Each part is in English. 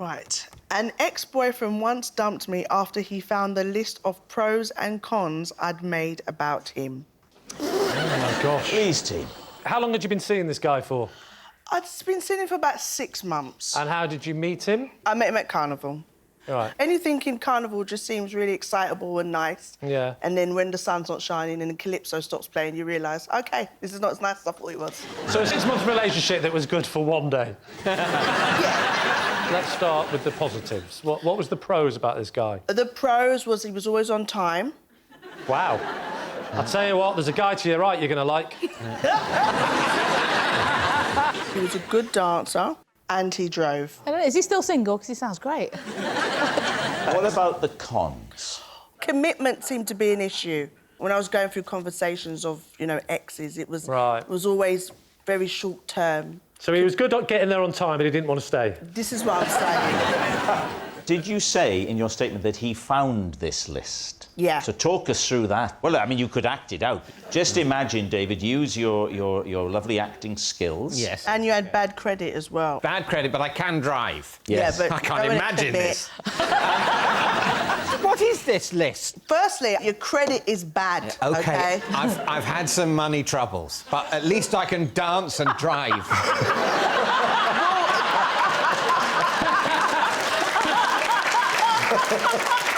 Right. An ex-boyfriend once dumped me after he found the list of pros and cons I'd made about him. Oh, my gosh. Please, team. How long had you been seeing this guy for? I'd been seeing him for about 6 months. And how did you meet him? I met him at Carnival. Right. Anything in Carnival just seems really excitable and nice. Yeah. And then when the sun's not shining and the Calypso stops playing, you realise, OK, this is not as nice as I thought it was. So a 6-month relationship that was good for one day? Yeah. Let's start with the positives. What was the pros about this guy? The pros was he was always on time. Wow. I'll tell you what, there's a guy to your right you're going to like. He was a good dancer and he drove. I don't know, is he still single? Because he sounds great. What about the cons? Commitment seemed to be an issue. When I was going through conversations of, you know, exes, it was always very short term. So he was good at getting there on time, but he didn't want to stay. This is what I'm saying. Did you say in your statement that he found this list? Yeah. So talk us through that. Well, I mean, you could act it out. Just imagine, David, use your lovely acting skills. Yes. And you had bad credit as well. Bad credit, but I can drive. Yes. Yeah, but I can't imagine this. What is this list? Firstly, your credit is bad, OK? I've had some money troubles, but at least I can dance and drive.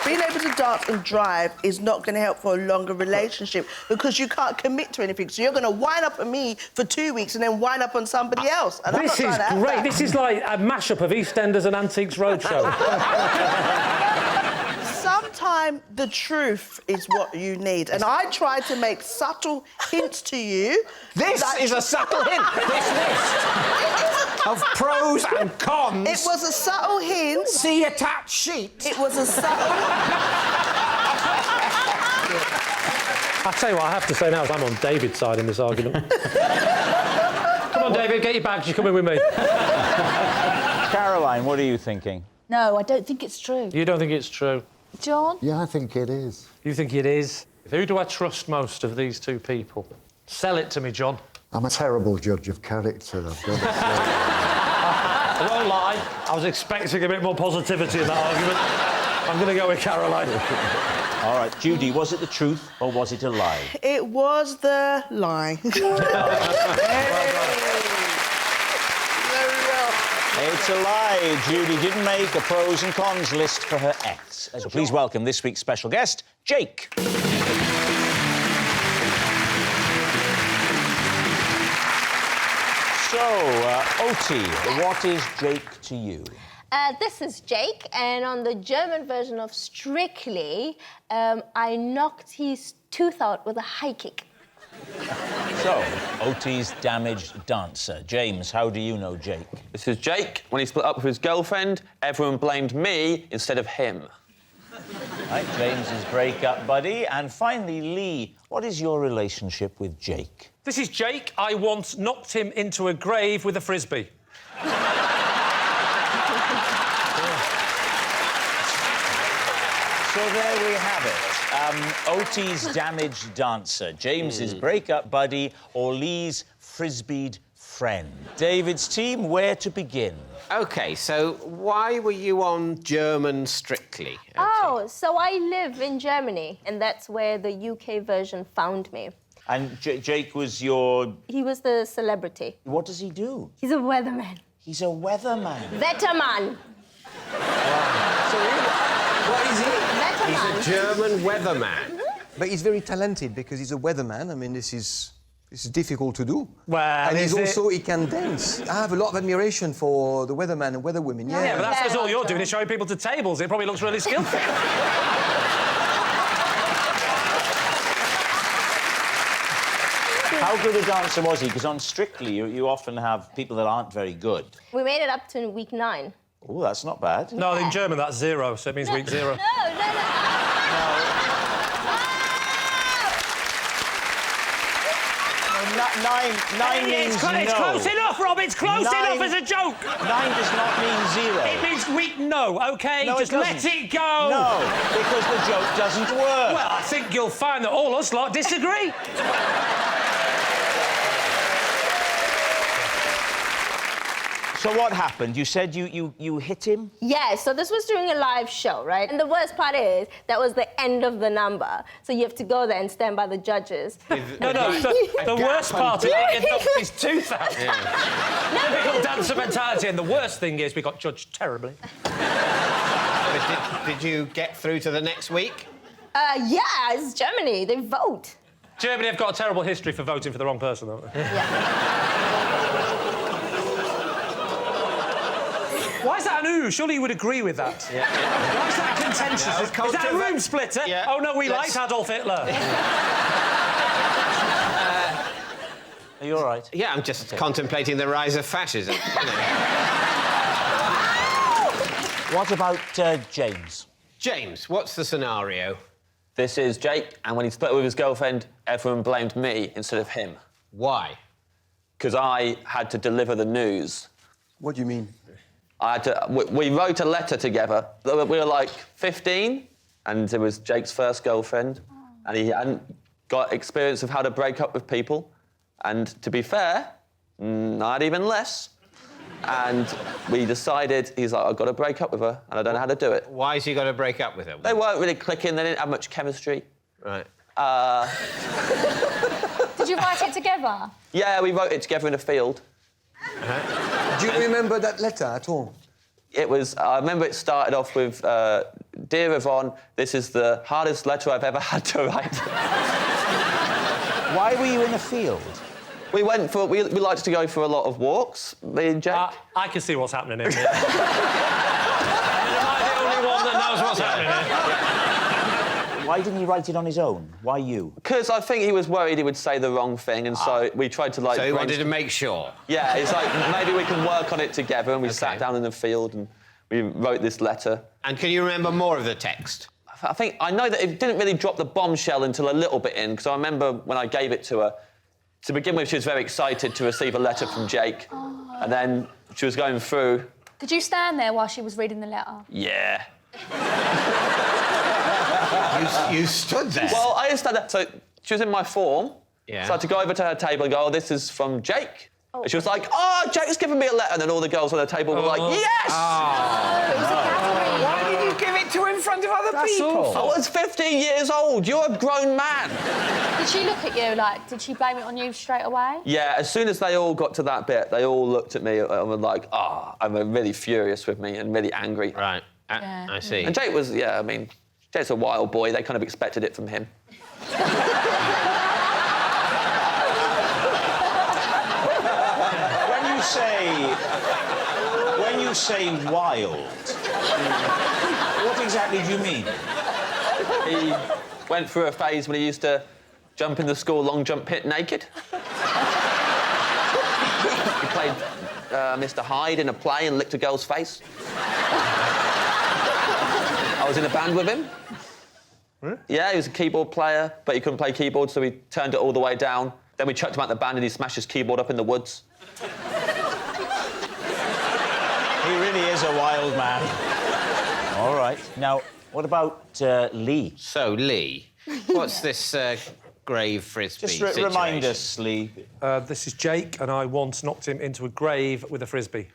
Being able to dance and drive is not going to help for a longer relationship because you can't commit to anything. So you're going to wind up on me for 2 weeks and then wind up on somebody else. And This is great. This is like a mashup of EastEnders and Antiques Roadshow. Sometimes the truth is what you need. And I tried to make subtle hints to you. This is a subtle hint. This list of pros and cons. It was a subtle hint. See attached sheet. It was a subtle... I'll tell you what I have to say now is I'm on David's side in this argument. Come on, David, get your bags. You're coming with me. Caroline, what are you thinking? No, I don't think it's true. You don't think it's true? John? Yeah, I think it is. You think it is? Who do I trust most of these two people? Sell it to me, John. I'm a terrible judge of character, I've got to say. I won't lie. I was expecting a bit more positivity in that argument. I'm going to go with Caroline. All right, Judi, was it the truth or was it a lie? It was the lie. It's a lie. Judi didn't make a pros and cons list for her ex. So please welcome this week's special guest, Jake. So, Oti, what is Jake to you? This is Jake, and on the German version of Strictly, I knocked his tooth out with a high kick. So, Oti's damaged dancer. James, how do you know Jake? This is Jake. When he split up with his girlfriend, everyone blamed me instead of him. Right, James's breakup buddy. And finally, Lee, what is your relationship with Jake? This is Jake. I once knocked him into a grave with a frisbee. So there we have it. Oti's damaged dancer, James's breakup buddy, or Lee's frisbeed friend. David's team, where to begin? OK, so why were you on German Strictly? Oh, so I live in Germany, and that's where the UK version found me. And Jake was your... He was the celebrity. What does he do? He's a weatherman. He's a weatherman. Wetterman. So what is he? Wetterman. He's a German weatherman. But he's very talented because he's a weatherman. I mean, this is difficult to do. Well, and he can dance. I have a lot of admiration for the weatherman and weatherwomen. Yeah, but that's all you're doing is showing people to tables. It probably looks really skillful. How good a dancer was he? Because on Strictly, you often have people that aren't very good. We made it up to week 9. Oh, that's not bad. No, in German, that's 0, so it means week 0. No. Nine means no. It's close enough, Rob. It's close enough as a joke. 9 does not mean 0. It means week no, OK? No, just let it go. No, because the joke doesn't work. Well, I think you'll find that all us lot disagree. So what happened? You said you hit him? Yeah, so this was during a live show, right? And the worst part is that was the end of the number. So you have to go there and stand by the judges. No, the worst part is it knocked his tooth out. Typical dancer mentality, and the worst thing is we got judged terribly. Did you get through to the next week? Yeah, it's Germany. They vote. Germany have got a terrible history for voting for the wrong person, don't they? Why is that an ooh? Surely you would agree with that. Yeah. Why is that contentious? Yeah, is that a room splitter? Yeah. Oh, no, we liked Adolf Hitler. Are you all right? Yeah, I'm just contemplating the rise of fascism. What about James? James, what's the scenario? This is Jake, and when he split up with his girlfriend, everyone blamed me instead of him. Why? Because I had to deliver the news. What do you mean? We wrote a letter together. We were like 15, and it was Jake's first girlfriend, and he hadn't got experience of how to break up with people. And to be fair, not even less. And we decided, he's like, I've got to break up with her, and I don't know how to do it. Why has he got to break up with her? They weren't really clicking, they didn't have much chemistry. Right. Did you write it together? Yeah, we wrote it together in a field. Do you remember that letter at all? It was, I remember it started off with, Dear Yvonne, this is the hardest letter I've ever had to write. Why were you in the field? We liked to go for a lot of walks, me and Jack. I can see what's happening here. Am I the only one that knows what's happening here? Why didn't he write it on his own? Why you? Because I think he was worried he would say the wrong thing, and so we tried to, like... So he wanted to make sure? Yeah, it's like, maybe we can work on it together, and we sat down in the field and we wrote this letter. And can you remember more of the text? I know that it didn't really drop the bombshell until a little bit in, because I remember when I gave it to her, to begin with, she was very excited to receive a letter from Jake, and then she was going through... Did you stand there while she was reading the letter? Yeah. You stood there? Well, I just stood there. So she was in my form. Yeah. So I had to go over to her table and go, oh, this is from Jake. And she was like, oh, Jake's given me a letter. And then all the girls on the table were like, yes! Why did you give it to in front of other people? I was 15 years old. You're a grown man. Did she look at you, like, did she blame it on you straight away? Yeah, as soon as they all got to that bit, they all looked at me and were like, and were really furious with me and really angry. Right. Yeah. I see. And Jake was, I mean, Jake's a wild boy. They kind of expected it from him. When you say wild, what exactly do you mean? He went through a phase when he used to jump in the school long jump pit naked. He played Mr. Hyde in a play and licked a girl's face. I was in a band with him. Really? Yeah, he was a keyboard player, but he couldn't play keyboard, so we turned it all the way down. Then we chucked him out the band and he smashed his keyboard up in the woods. He really is a wild man. All right. Now, what about Lee? So, Lee, what's this grave frisbee Just remind us, Lee. This is Jake, and I once knocked him into a grave with a frisbee.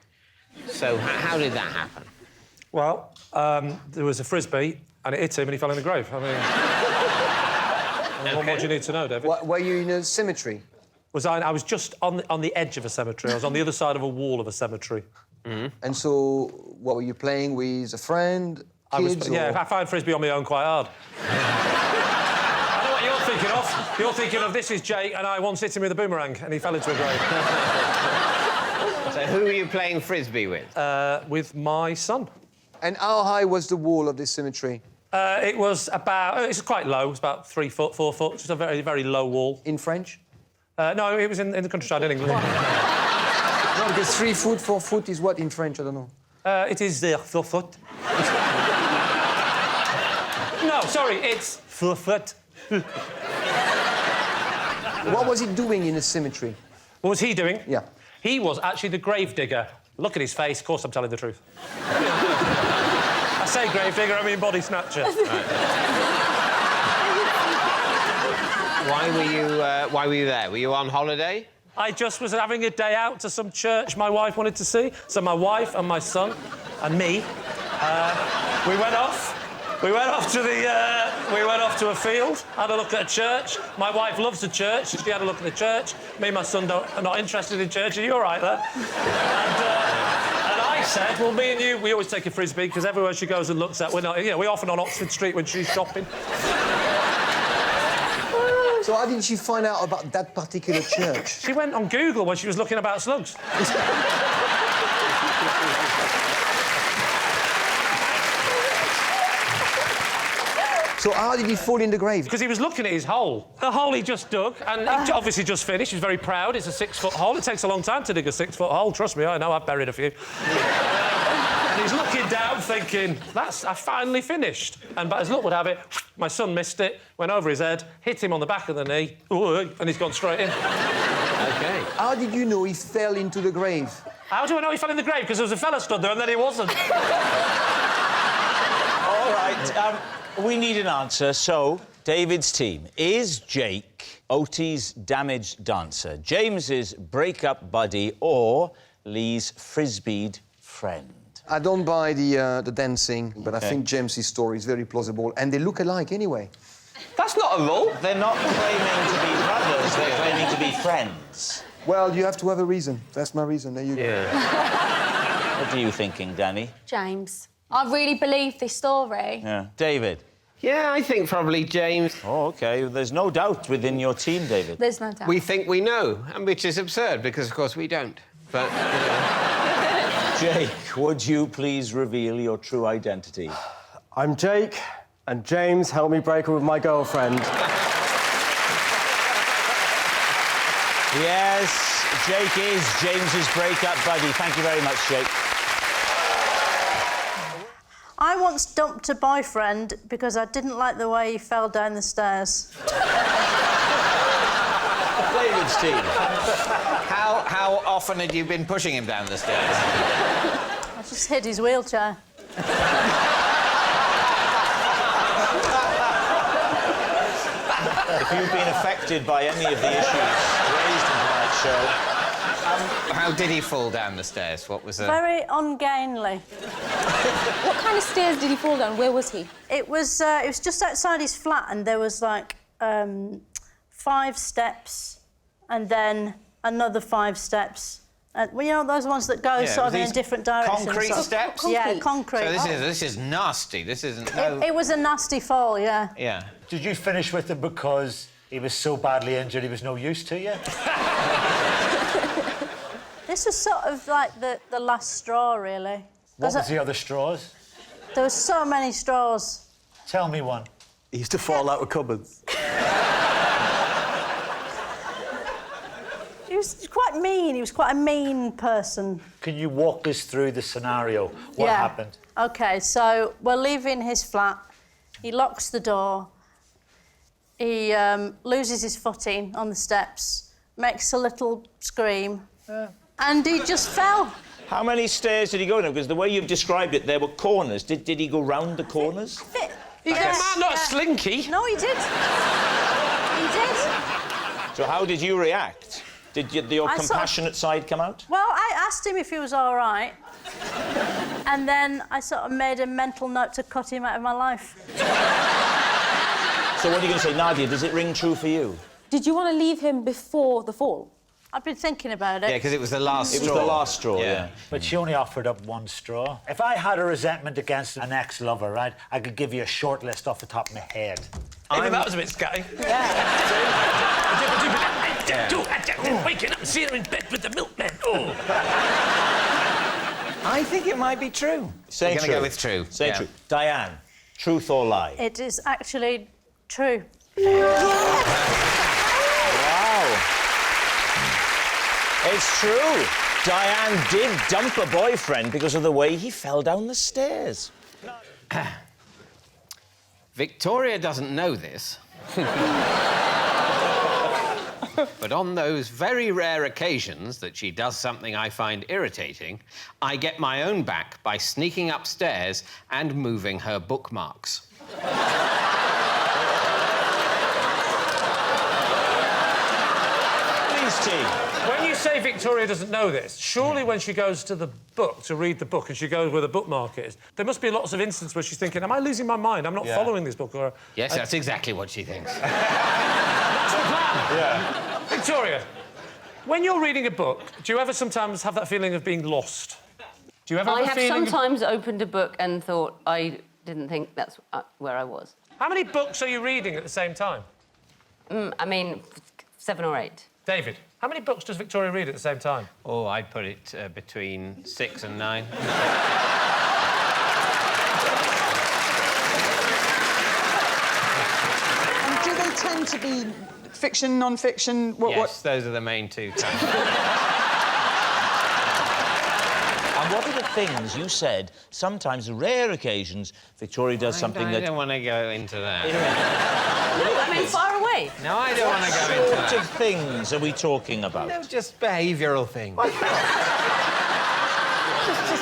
So, how did that happen? Well, there was a frisbee, and it hit him, and he fell in the grave. I mean... What more do you need to know, David? Were you in a cemetery? I was just on the edge of a cemetery. I was on the other side of a wall of a cemetery. Mm-hmm. And so, what were you playing with? A friend? Kids? Yeah, I find frisbee on my own quite hard. I know what you're thinking of. You're thinking of this is Jake, and I once hit him with a boomerang, and he fell into a grave. So, who were you playing frisbee with? With my son. And how high was the wall of this cemetery? It was about... it's quite low. It's about 3 foot, 4 foot. Just a very, very low wall. In French? No, it was in the countryside in England. No, because 3 foot, 4 foot is what in French? I don't know. It is 4 foot. No, sorry, it's 4 foot. What was he doing in the cemetery? What was he doing? Yeah. He was actually the grave digger. Look at his face. Of course, I'm telling the truth. I say grave digger, I mean body snatcher. Why were you there? Were you on holiday? I just was having a day out to some church my wife wanted to see. So my wife and my son and me, we went off. We went off to a field, had a look at a church. My wife loves the church, so she had a look at the church. Me and my son are not interested in church. Are you all right there? And I said, well, me and you, we always take a frisbee because everywhere she goes and looks at, we're not, you know, we're often on Oxford Street when she's shopping. So how did she find out about that particular church? She went on Google when she was looking about slugs. So how did he fall in the grave? Because he was looking at his hole. The hole he just dug, and he obviously just finished. He's very proud. It's a 6-foot hole. It takes a long time to dig a 6-foot hole. Trust me, I know. I've buried a few. And he's looking down, thinking, I finally finished. And but as luck would have it, my son missed it, went over his head, hit him on the back of the knee, and he's gone straight in. OK. How did you know he fell into the grave? How do I know he fell in the grave? Because there was a fella stood there and then he wasn't. All right, we need an answer. So, David's team, is Jake Otie's damaged dancer, James's breakup buddy, or Lee's frisbeed friend? I don't buy the dancing, but I think James's story is very plausible, and they look alike anyway. That's not a rule. They're not claiming to be brothers, they're claiming to be friends. Well, you have to have a reason. That's my reason. There you go. What are you thinking, Danny? James. I really believe this story. Yeah. David? Yeah, I think probably James. Oh, OK. There's no doubt within your team, David. There's no doubt. We think we know, and which is absurd, because, of course, we don't. But, Jake, would you please reveal your true identity? I'm Jake, and James helped me break up with my girlfriend. Yes, Jake is James's breakup buddy. Thank you very much, Jake. I once dumped a boyfriend because I didn't like the way he fell down the stairs. David's team. how often had you been pushing him down the stairs? I just hid his wheelchair. If you've been affected by any of the issues raised in tonight's show... How did he fall down the stairs? What was Very ungainly. What kind of stairs did he fall down? Where was he? It was just outside his flat, and there was, like, 5 steps, and then another 5 steps. Well, you know, those ones that go sort of in a different direction. Concrete steps? Yeah, concrete. So this is nasty. This isn't... It was a nasty fall, yeah. Yeah. Did you finish with him because he was so badly injured he was no use to you? This was sort of like the last straw, really. What was the other straws? There were so many straws. Tell me one. He used to fall out of cupboards. He was quite mean. He was quite a mean person. Can you walk us through the scenario? What happened? OK, so we're leaving his flat. He locks the door. He loses his footing on the steps, makes a little scream, and he just fell. How many stairs did he go down? Because the way you've described it, there were corners. Did he go round the corners? He's a man, not a slinky. No, he did. He did. So how did you react? Did your compassionate side come out? Well, I asked him if he was all right, and then I sort of made a mental note to cut him out of my life. So what are you going to say, Nadia? Does it ring true for you? Did you want to leave him before the fall? I've been thinking about it. Yeah, because it was the last straw. It was the last straw, yeah. But she only offered up one straw. If I had a resentment against an ex-lover, right, I could give you a short list off the top of my head. Even that was a bit scatty. Waking up and seeing her in bed with the milkman. Oh. I think it might be true. Say We're true. going to go with true. Say true. Diane, truth or lie? It is actually true. Wow. It's true. Diane did dump a boyfriend because of the way he fell down the stairs. Victoria doesn't know this. But on those very rare occasions that she does something I find irritating, I get my own back by sneaking upstairs and moving her bookmarks. Please, team. When you say Victoria doesn't know this, surely when she goes to the book to read the book and she goes where the bookmark is, there must be lots of instances where she's thinking, am I losing my mind? I'm not following this book. Or Yes, that's exactly what she thinks. That's the plan. Yeah. Victoria, when you're reading a book, do you ever sometimes have that feeling of being lost? Do you ever have I a have feeling sometimes opened a book and thought I didn't think that's where I was. How many books are you reading at the same time? I mean, 7 or 8. David, how many books does Victoria read at the same time? Oh, I'd put it between 6 and 9. And do they tend to be fiction, non-fiction? Yes, those are the main two. And what are the things you said, sometimes rare occasions, Victoria does something I that... don't want to go into that. No, I mean, far away. No, I don't want to go into that. What sort of things are we talking about? No, just behavioural things.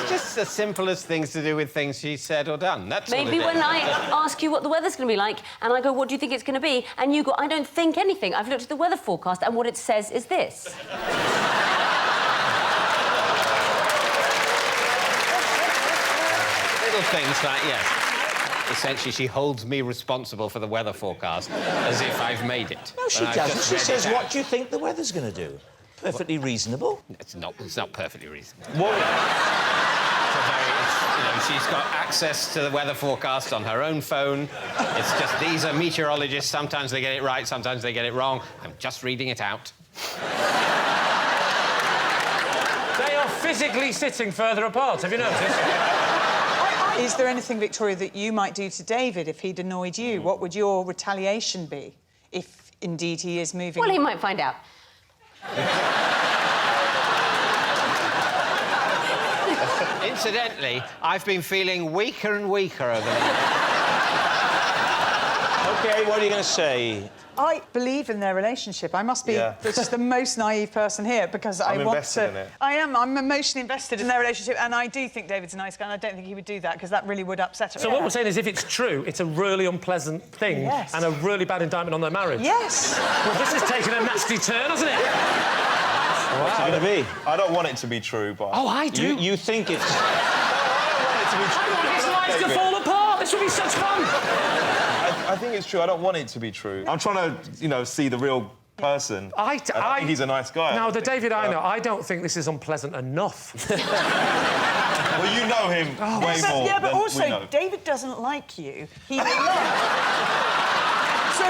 just as simple as things to do with things she said or done. That's all it Maybe is. when I ask you what the weather's going to be like, and I go, what do you think it's going to be? And you go, I don't think anything. I've looked at the weather forecast, and what it says is this. Little things like, yes. Essentially, she holds me responsible for the weather forecast as if I've made it. No, she doesn't. She says, what do you think the weather's going to do? Perfectly reasonable. It's not perfectly reasonable. What? She's got access to the weather forecast on her own phone. It's just, these are meteorologists. Sometimes they get it right, sometimes they get it wrong. I'm just reading it out. They are physically sitting further apart, have you noticed? Is there anything, Victoria, that you might do to David if he'd annoyed you? What would your retaliation be if, indeed, he is moving... Well, he might find out. Incidentally, I've been feeling weaker and weaker over the... OK, what are you going to say? I believe in their relationship. I must be just the most naive person here because I want to... in it. I am. I'm emotionally invested in their relationship, and I do think David's a nice guy, and I don't think he would do that because that really would upset her. So what we're saying is, if it's true, it's a really unpleasant thing and a really bad indictment on their marriage. Yes. Well, this has taken a nasty turn, hasn't it? What's it going to be? I don't want it to be true, but... Oh, I do. You think it's... I want his life to fall apart. This would be such fun. I think it's true. I don't want it to be true. I'm trying to, see the real person. I think he's a nice guy. Now, the David I know, I don't think this is unpleasant enough. Well, you know him way more Yeah, but than also, we know. David doesn't like you. He loves. So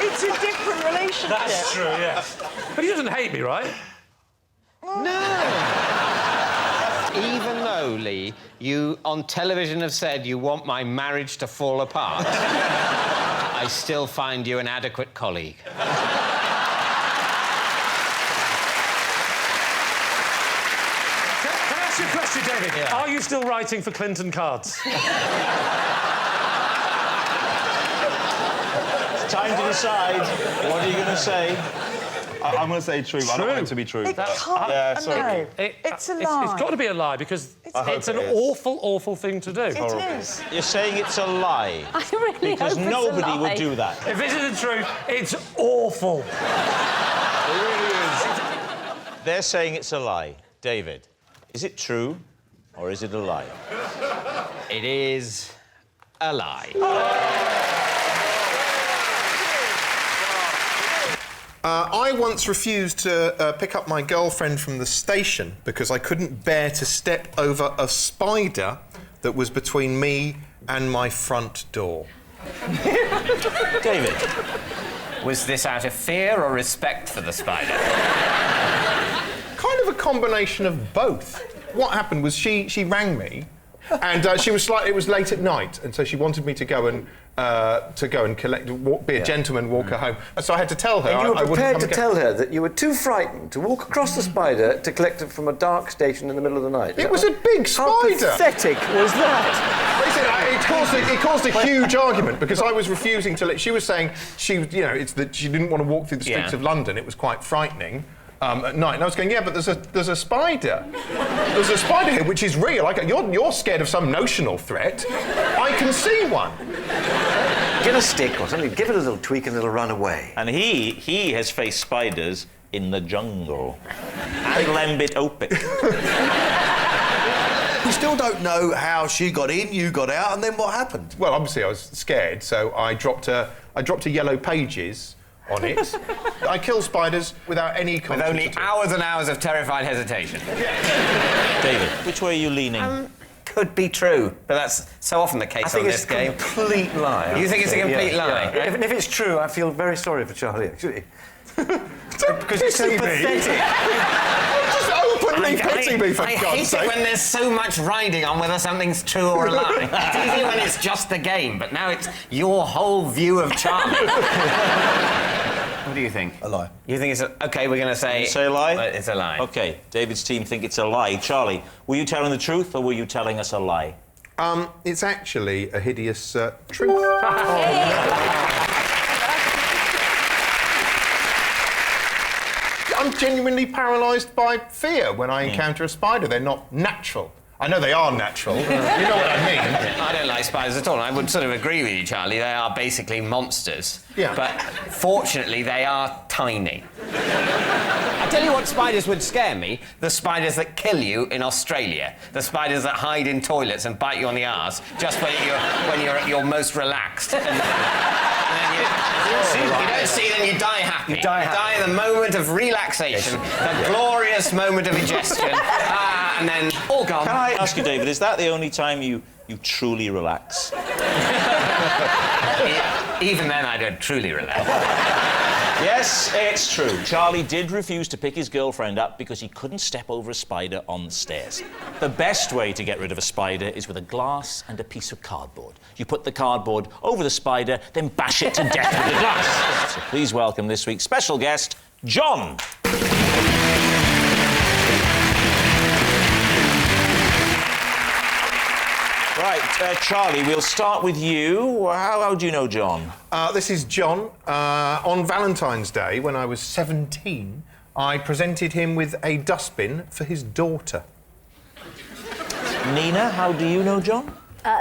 it's a different relationship. That's true, yes. But he doesn't hate me, right? No. Even though, Lee, you on television have said you want my marriage to fall apart, I still find you an adequate colleague. Can I ask you a question, David? Yeah. Are you still writing for Clinton cards? It's time to decide. What are you going to say? I'm going to say true, but I don't want it to be true. It can't. Yeah, sorry. No, it's a lie. It's got to be a lie because it's an awful, awful thing to do. It is. You're saying it's a lie. I really Because hope it's a nobody lie. would do that. If this is the truth, it's awful. It really is. They're saying it's a lie. David, is it true or is it a lie? It is a lie. I once refused to pick up my girlfriend from the station because I couldn't bear to step over a spider that was between me and my front door. David. Was this out of fear or respect for the spider? Kind of a combination of both. What happened was she rang me, and it was late at night, and so she wanted me to go and collect, be a gentleman, walk her home. So I had to tell her. And you were I wouldn't prepared come to again. tell her that you were too frightened to walk across the spider to collect it from a dark station in the middle of the night. It was a big spider. How pathetic was that? It caused a huge argument because I was refusing to let. She was saying she didn't want to walk through the streets of London. It was quite frightening. At night, and I was going, yeah, but there's a spider. There's a spider here, which is real. You're scared of some notional threat. I can see one. Get a stick or something, give it a little tweak and it'll run away. And he has faced spiders in the jungle. And lembit opit. We still don't know how she got in, you got out, and then what happened? Well, obviously I was scared, so I dropped a yellow pages on it. I kill spiders without any With only hours and hours of terrified hesitation. David, which way are you leaning? Could be true, but that's so often the case on this game. I think it's a complete lie. You think it's a complete lie? Yeah. If it's true, I feel very sorry for Charlie, actually. Because it's so pathetic. Just openly pity me, for I God's hate sake. it when there's so much riding on whether something's true or a lie. It's easy when it's just a game, but now it's your whole view of Charlie. What do you think? A lie. You think it's a... OK, we're going to say... Say a lie? It's a lie. OK, David's team think it's a lie. Charlie, were you telling the truth or were you telling us a lie? It's actually a hideous truth. I'm genuinely paralysed by fear when I encounter a spider. They're not natural. I know they are natural. You know what I mean. I don't like spiders at all. I would sort of agree with you, Charlie. They are basically monsters. Yeah. But fortunately, they are tiny. I tell you what spiders would scare me. The spiders that kill you in Australia. The spiders that hide in toilets and bite you on the arse just when you're at your most relaxed. And then you don't see them, you die happy. You die in the moment of relaxation, the glorious moment of ingestion, and then all gone. Can I ask you, David, is that the only time you truly relax? Even then, I don't truly relax. Yes, it's true. Charlie did refuse to pick his girlfriend up because he couldn't step over a spider on the stairs. The best way to get rid of a spider is with a glass and a piece of cardboard. You put the cardboard over the spider, then bash it to death with the glass. So please welcome this week's special guest, John. Right, Charlie, we'll start with you. How do you know John? This is John. On Valentine's Day, when I was 17, I presented him with a dustbin for his daughter. Nina, how do you know John?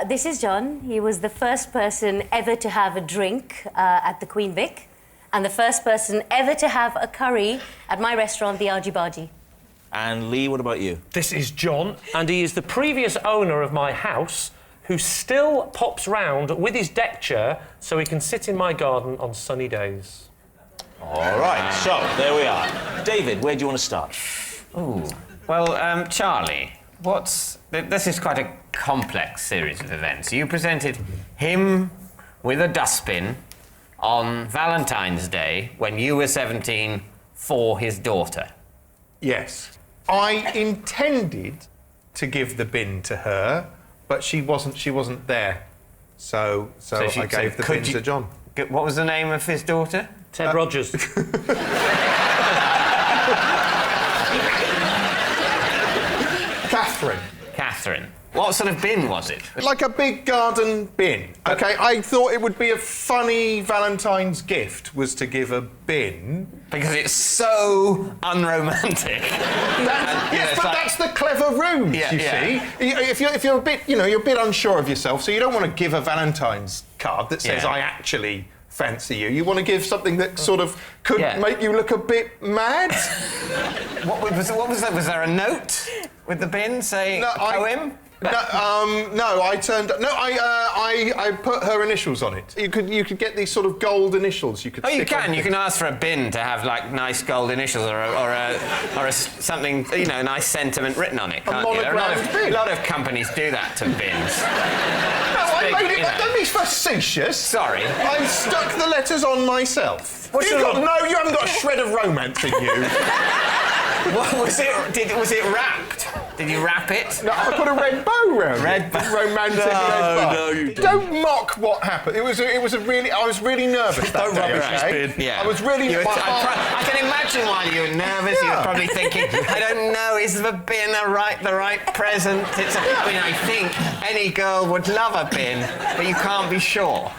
This is John. He was the first person ever to have a drink at the Queen Vic and the first person ever to have a curry at my restaurant, the Argy-Bargy. And Lee, what about you? This is John, and he is the previous owner of my house who still pops round with his deck chair so he can sit in my garden on sunny days. All right, so there we are. David, where do you want to start? Ooh. Well, Charlie, this is quite a complex series of events. You presented him with a dustbin on Valentine's Day when you were 17 for his daughter. Yes. I intended to give the bin to her, but she wasn't there. So I gave the bin to John. What was the name of his daughter? Ted Rogers. Catherine. What sort of bin was it? Like a big garden bin. OK, I thought it would be a funny Valentine's gift was to give a bin. Because it's so unromantic. Yes, but that's the clever ruse, you see. If you're a bit, you're a bit unsure of yourself, so you don't want to give a Valentine's card that says, I actually fancy you. You want to give something that sort of could make you look a bit mad. What was that? Was there a note with the bin saying a poem? I put her initials on it. You could get these sort of gold initials. You could. Oh, you can. You can ask for a bin to have like nice gold initials or something, a nice sentiment written on it. Can't you? There are a lot of companies do that to bins. Don't be facetious. Sorry. I stuck the letters on myself. You haven't got a shred of romance in you. What was it? Was it wrapped? Did you wrap it? No, I put a red bow round it. Red bow. Romantic red bow. No, you don't mock what happened. It was a really. I was really nervous that Don't day. rubbish his bin. Yeah. I was really. I can imagine while you were nervous, you were probably thinking, I don't know, is the bin the right present? I think any girl would love a bin, but you can't be sure.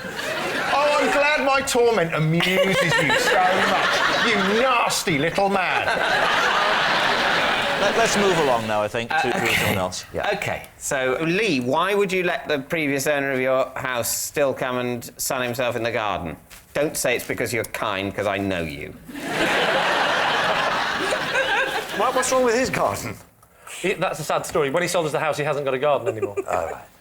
Oh, I'm glad my torment amuses you so much, you nasty little man. Let's move along now, I think, to someone else. Yeah. OK, so, Lee, why would you let the previous owner of your house still come and sun himself in the garden? Don't say it's because you're kind, because I know you. What's wrong with his garden? That's a sad story. When he sold us the house, he hasn't got a garden anymore.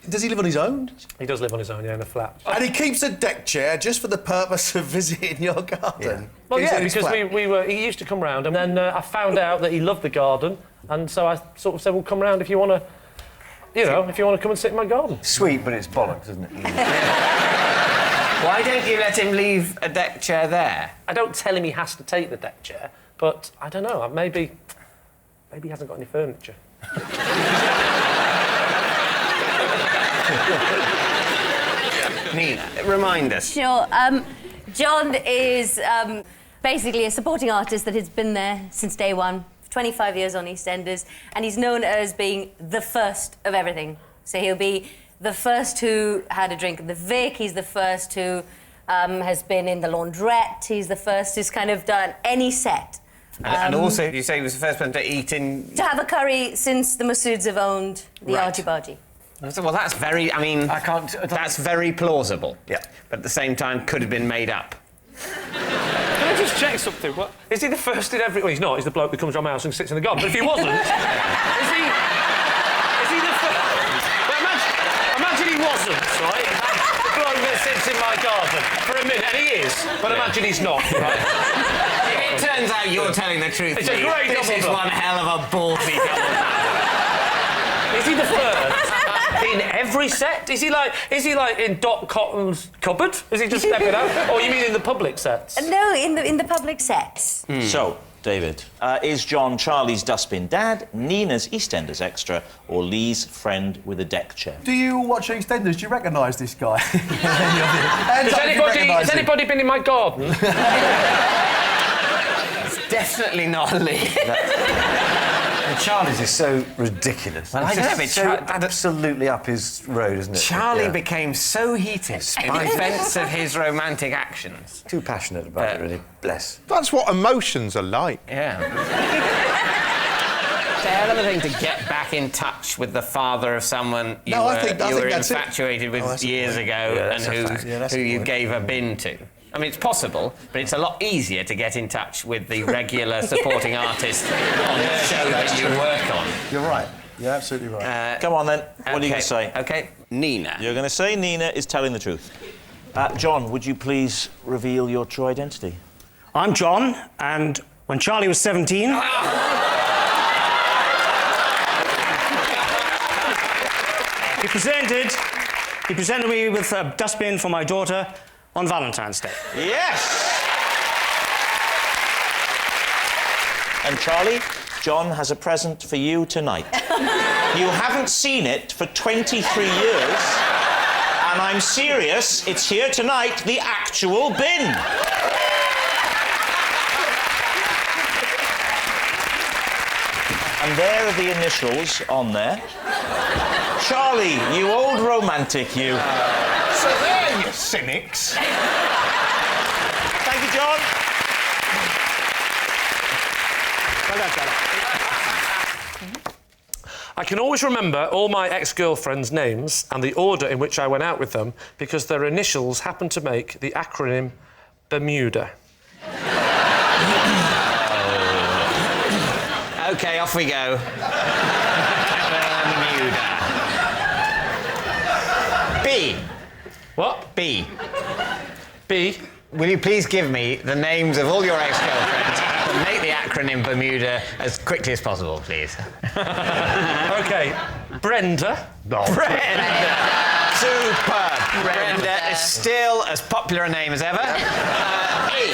Does he live on his own? He does live on his own, yeah, in a flat. And he keeps a deck chair just for the purpose of visiting your garden? Well, yeah, because he used to come round, and then I found out that he loved the garden, and so I sort of said, well, come round if you want to, you know, if you want to come and sit in my garden. Sweet, but it's bollocks, isn't it? Why don't you let him leave a deck chair there? I don't tell him he has to take the deck chair, but I don't know, maybe he hasn't got any furniture. Nina, remind us. Sure. John is basically a supporting artist that has been there since day one, 25 years on EastEnders, and he's known as being the first of everything. So he'll be the first who had a drink at the Vic, he's the first who has been in the laundrette, he's the first who's kind of done any set. And also, you say he was the first person to eat in... To have a curry since the Massouds have owned the Argy Bargy. Well, that's very... I mean... That's very plausible. Yeah. But at the same time, could have been made up. Can I just check something? What, is he the first in every... Well, he's not. He's the bloke who comes around my house and sits in the garden. But if he wasn't... is he the first... Well, imagine he wasn't, right? The bloke that sits in my garden for a minute, and he is. But imagine he's not, right? It turns out you're telling the truth. It's a great This is one hell of a ballsy double. Is he the first in every set? Is he like in Dot Cotton's cupboard? Is he just stepping out? Or you mean in the public sets? No, in the public sets. So, David, is John Charlie's dustbin dad, Nina's EastEnders extra, or Lee's friend with a deck chair? Do you watch EastEnders? Do you recognise this guy? Has anybody been in my garden? It's definitely not Lee. Charlie's is so ridiculous. Well, I don't know, so absolutely up his road, isn't it? Charlie became so heated in defence of his romantic actions. Too passionate about it, really. Bless. That's what emotions are like. Yeah. It's a hell of a thing to get back in touch with the father of someone you were infatuated with years ago and who you gave a bin to. I mean, it's possible, but it's a lot easier to get in touch with the regular supporting artist on the show that you work on. You're right. You're absolutely right. Come on, then. What are you going to say? OK, Nina. You're going to say Nina is telling the truth. John, would you please reveal your true identity? I'm John, and when Charlie was 17... He presented me with a dustbin for my daughter on Valentine's Day. Yes! And Charlie, John has a present for you tonight. You haven't seen it for 23 years, and I'm serious, it's here tonight, the actual bin. And there are the initials on there. Charlie, you old romantic, you. So there, you cynics. Thank you, John. Well done, Charlie. I can always remember all my ex-girlfriends' names and the order in which I went out with them because their initials happen to make the acronym B.E.R.M.U.D.A. OK, off we go. B.E.R.M.U.D.A. B. What? B. B. Will you please give me the names of all your ex-girlfriends and make the acronym Bermuda as quickly as possible, please? OK. Brenda. No. Brenda. Superb. Brenda is still as popular a name as ever. E.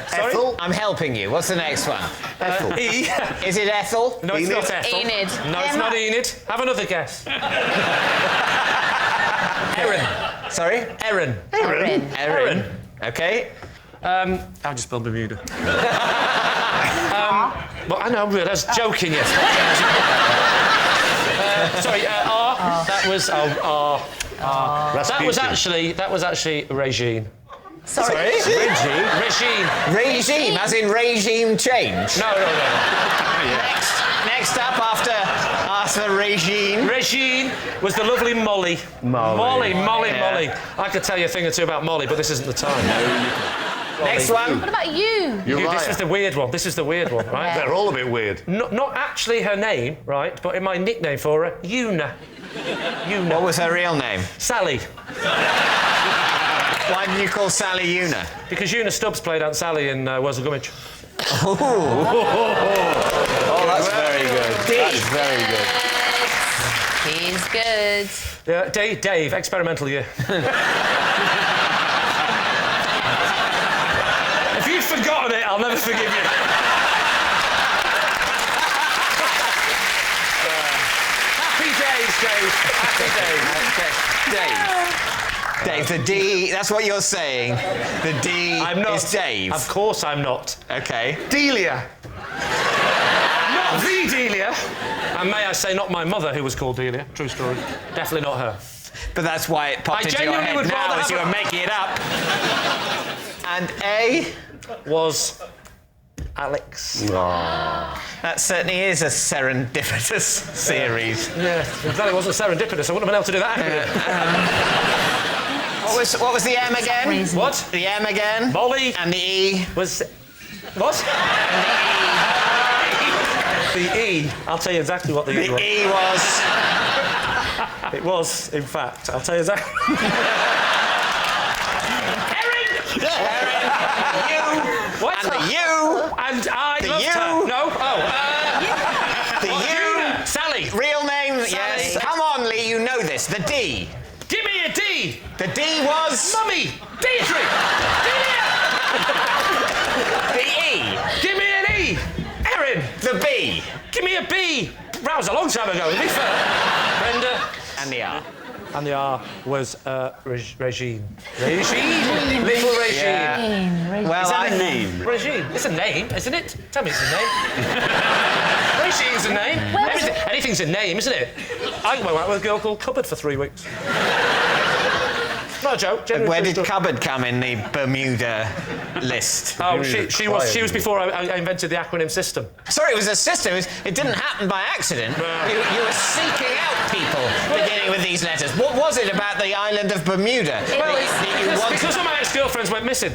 Sorry? Ethel? I'm helping you. What's the next one? Ethel. E. Is it Ethel? No, it's not Ethel. Enid. No, it's not Enid. Have another guess. Erin. Sorry? Erin. Erin. OK. I'll just spell Bermuda. Well, I know, I was joking, yes. Sorry, R. That was that was actually Regine. Sorry? Regime, as in regime change? No. Next up after Regine. Regine was the lovely Molly. Molly. I could tell you a thing or two about Molly, but this isn't the time. Next one. What about you? This is the weird one. This is the weird one, right? They're all a bit weird. Not actually her name, right? But in my nickname for her, Una. Una. What was her real name? Sally. Why did you call Sally Una? Because Una Stubbs played Aunt Sally in Wurzel Gummidge. Oh, that's very good. That's very good. He's good. Yeah, Dave, experimental year. If you've forgotten it, I'll never forgive you. Happy days, Dave. Happy days. Dave, the D, that's what you're saying. The D is Dave. Of course I'm not. OK. Delia. Not the Delia. And may I say, not my mother, who was called Delia. True story. Definitely not her. But that's why it popped into your head now as you were making it up. And A was Alex. That certainly is a serendipitous series. Yeah, if that wasn't serendipitous, I wouldn't have been able to do that. What was the M again? What? The M again? Molly. And the E? Was... What? The E. I'll tell you exactly what the E was. The E was... It was, in fact. I'll tell you exactly... Erin! You! What? And the U! And I the loved U. her. No? The U! Sally. Real name? Sally. Yes. Come on, Lee, you know this. The D. Give me a D. The D was... Mummy. Deirdre. The E. Give me an E. Erin. The B. Give me a B. That was a long time ago, to be fair. Brenda. And the R. And the R was Regine. Regine. Little Regine. Yeah. Well, is that a name? Regine. It's a name, isn't it? Tell me it's a name. Regine's a name. Anything's a name, isn't it? I went out with a girl called Cupboard for 3 weeks. Not a joke. Where did Cupboard come in the Bermuda list? Oh, she was before I invented the acronym system. Sorry, it was a system. It didn't happen by accident. You were seeking out people beginning with these letters. What was it about the island of Bermuda? Because all my ex-girlfriends went missing.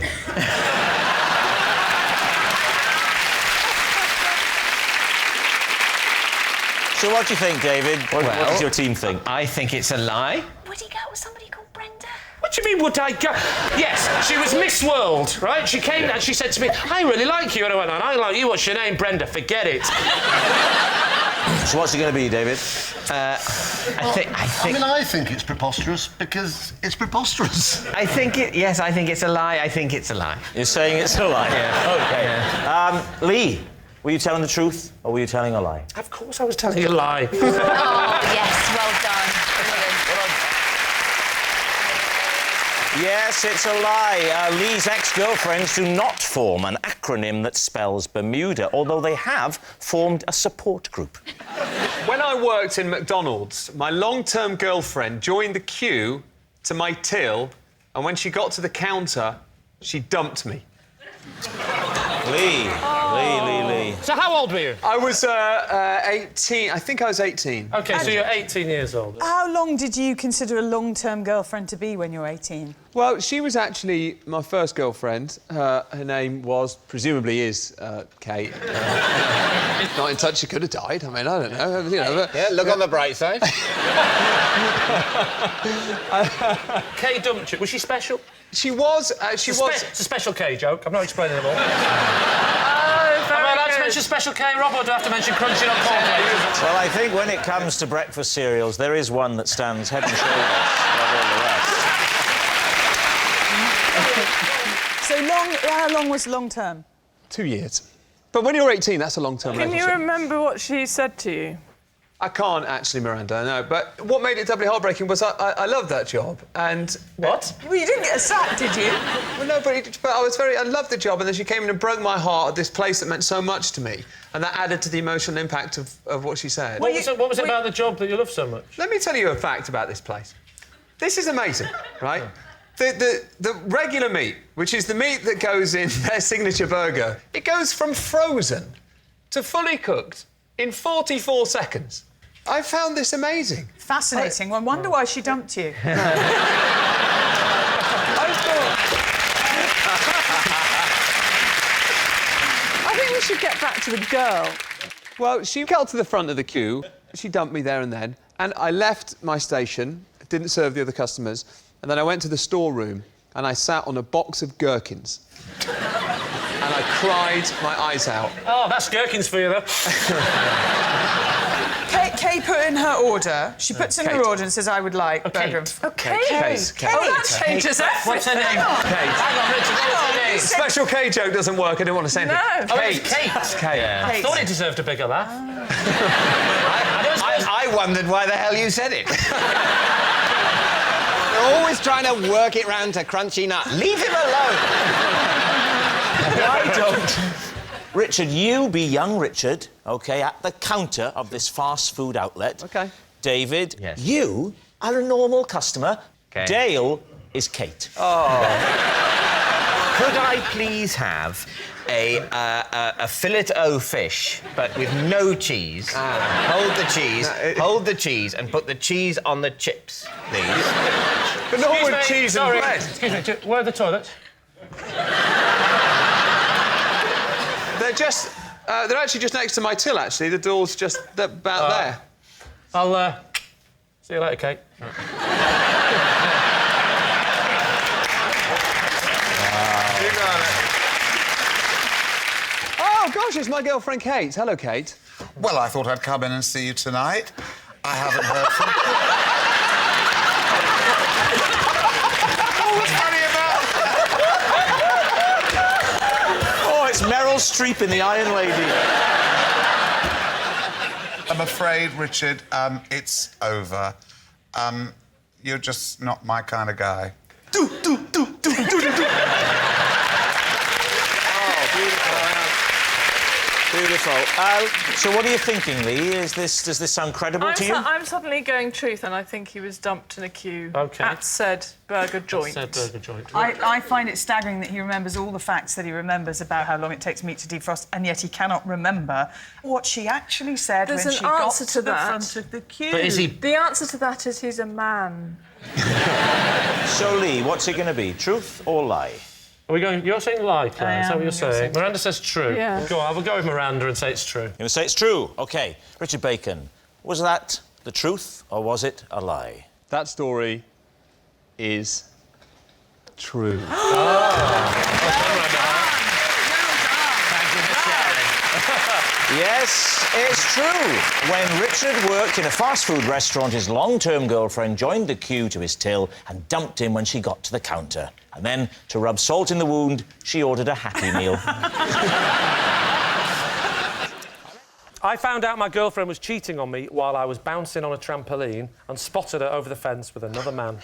So what do you think, David? What does your team think? I think it's a lie. Would he go with somebody called Brenda? What do you mean, would I go? Yes, she was Miss World, right? She came and she said to me, I really like you. And I went, I like you. What's your name? Brenda. Forget it. So what's it going to be, David? I think it's preposterous because it's preposterous. I think it's a lie. I think it's a lie. You're saying it's a lie? Yeah. OK. Yeah. Lee, were you telling the truth or were you telling a lie? Of course I was telling a lie. Oh, yes, well done. Yes, it's a lie. Lee's ex-girlfriends do not form an acronym that spells Bermuda, although they have formed a support group. When I worked in McDonald's, my long-term girlfriend joined the queue to my till, and when she got to the counter, she dumped me. Lee. So how old were you? I was 18. I think I was 18. OK, so you're 18 years old. How long did you consider a long-term girlfriend to be when you were 18? Well, she was actually my first girlfriend. Her name was, presumably is, Kate. Not in touch, she could have died. I mean, I don't know. You know, but, yeah, look on the bright side. Kay dumped you. Was she special? She was. It's a special K joke. I'm not explaining it all. Am I allowed to mention Special K, Rob, or do I have to mention crunching on cornflakes? Well, I think when it comes to breakfast cereals, there is one that stands head and shoulders above all the rest. So how long was long-term? 2 years. But when you're 18, that's a long-term relationship. Can you remember what she said to you? I can't actually, Miranda, no. But what made it doubly heartbreaking was I loved that job, and... What? Well, you didn't get a sack, did you? Well, no, but I loved the job, and then she came in and broke my heart at this place that meant so much to me, and that added to the emotional impact of what she said. What was it about the job that you loved so much? Let me tell you a fact about this place. This is amazing, right? The regular meat, which is the meat that goes in their signature burger, it goes from frozen to fully cooked in 44 seconds. I found this amazing. Fascinating. I wonder why she dumped you. I thought... should get back to the girl. Well, she got to the front of the queue. She dumped me there and then. And I left my station, didn't serve the other customers, and then I went to the storeroom and I sat on a box of gherkins. And I cried my eyes out. Oh, that's gherkins for you, though. Kay put in her order. She puts in her order and says, I would like burger and... Oh, Kate. Kate. Oh, that changes everything. What's her name? Hang on. Kate. Hang on, Richard, what's her name? Special K joke doesn't work. I didn't want to say anything. No. Oh, it's Kate. Kate. Yeah. I thought it deserved a bigger laugh. I wondered why the hell you said it. You're always trying to work it round to crunchy nut. Leave him alone. Why don't... Richard, you be young Richard, OK, at the counter of this fast food outlet. OK. David, you are a normal customer. Okay. Dale is Kate. Oh. Could I please have a fillet o fish, but with no cheese? Hold the cheese, and put the cheese on the chips, please. But not with cheese and bread. Excuse me, where are the toilets? They're actually just next to my till, actually. The door's just about there. I'll, see you later, Kate. Oh, gosh, it's my girlfriend, Kate. Hello, Kate. Well, I thought I'd come in and see you tonight. I haven't heard from... Oh, what's funny about... Oh, it's Meryl Streep in The Iron Lady. I'm afraid, Richard, it's over. You're just not my kind of guy. Oh, beautiful. So what are you thinking, Lee? Does this sound credible to you? I'm suddenly going truth, and I think he was dumped in a queue at said burger joint. I find it staggering that he remembers all the facts that he remembers about how long it takes meat to defrost, and yet he cannot remember what she actually said when she got to the front of the queue. But is he... The answer to that is he's a man. So, Lee, what's it going to be? Truth or lie? Are we going... You're saying lie, Claire? Is that what you're saying? Say... Miranda says true. Yeah. Go on, we'll go with Miranda and say it's true. You're going to say it's true? OK. Richard Bacon, was that the truth or was it a lie? That story is true. Yes, it's true. When Richard worked in a fast food restaurant, his long-term girlfriend joined the queue to his till and dumped him when she got to the counter. And then, to rub salt in the wound, she ordered a Happy Meal. I found out my girlfriend was cheating on me while I was bouncing on a trampoline and spotted her over the fence with another man.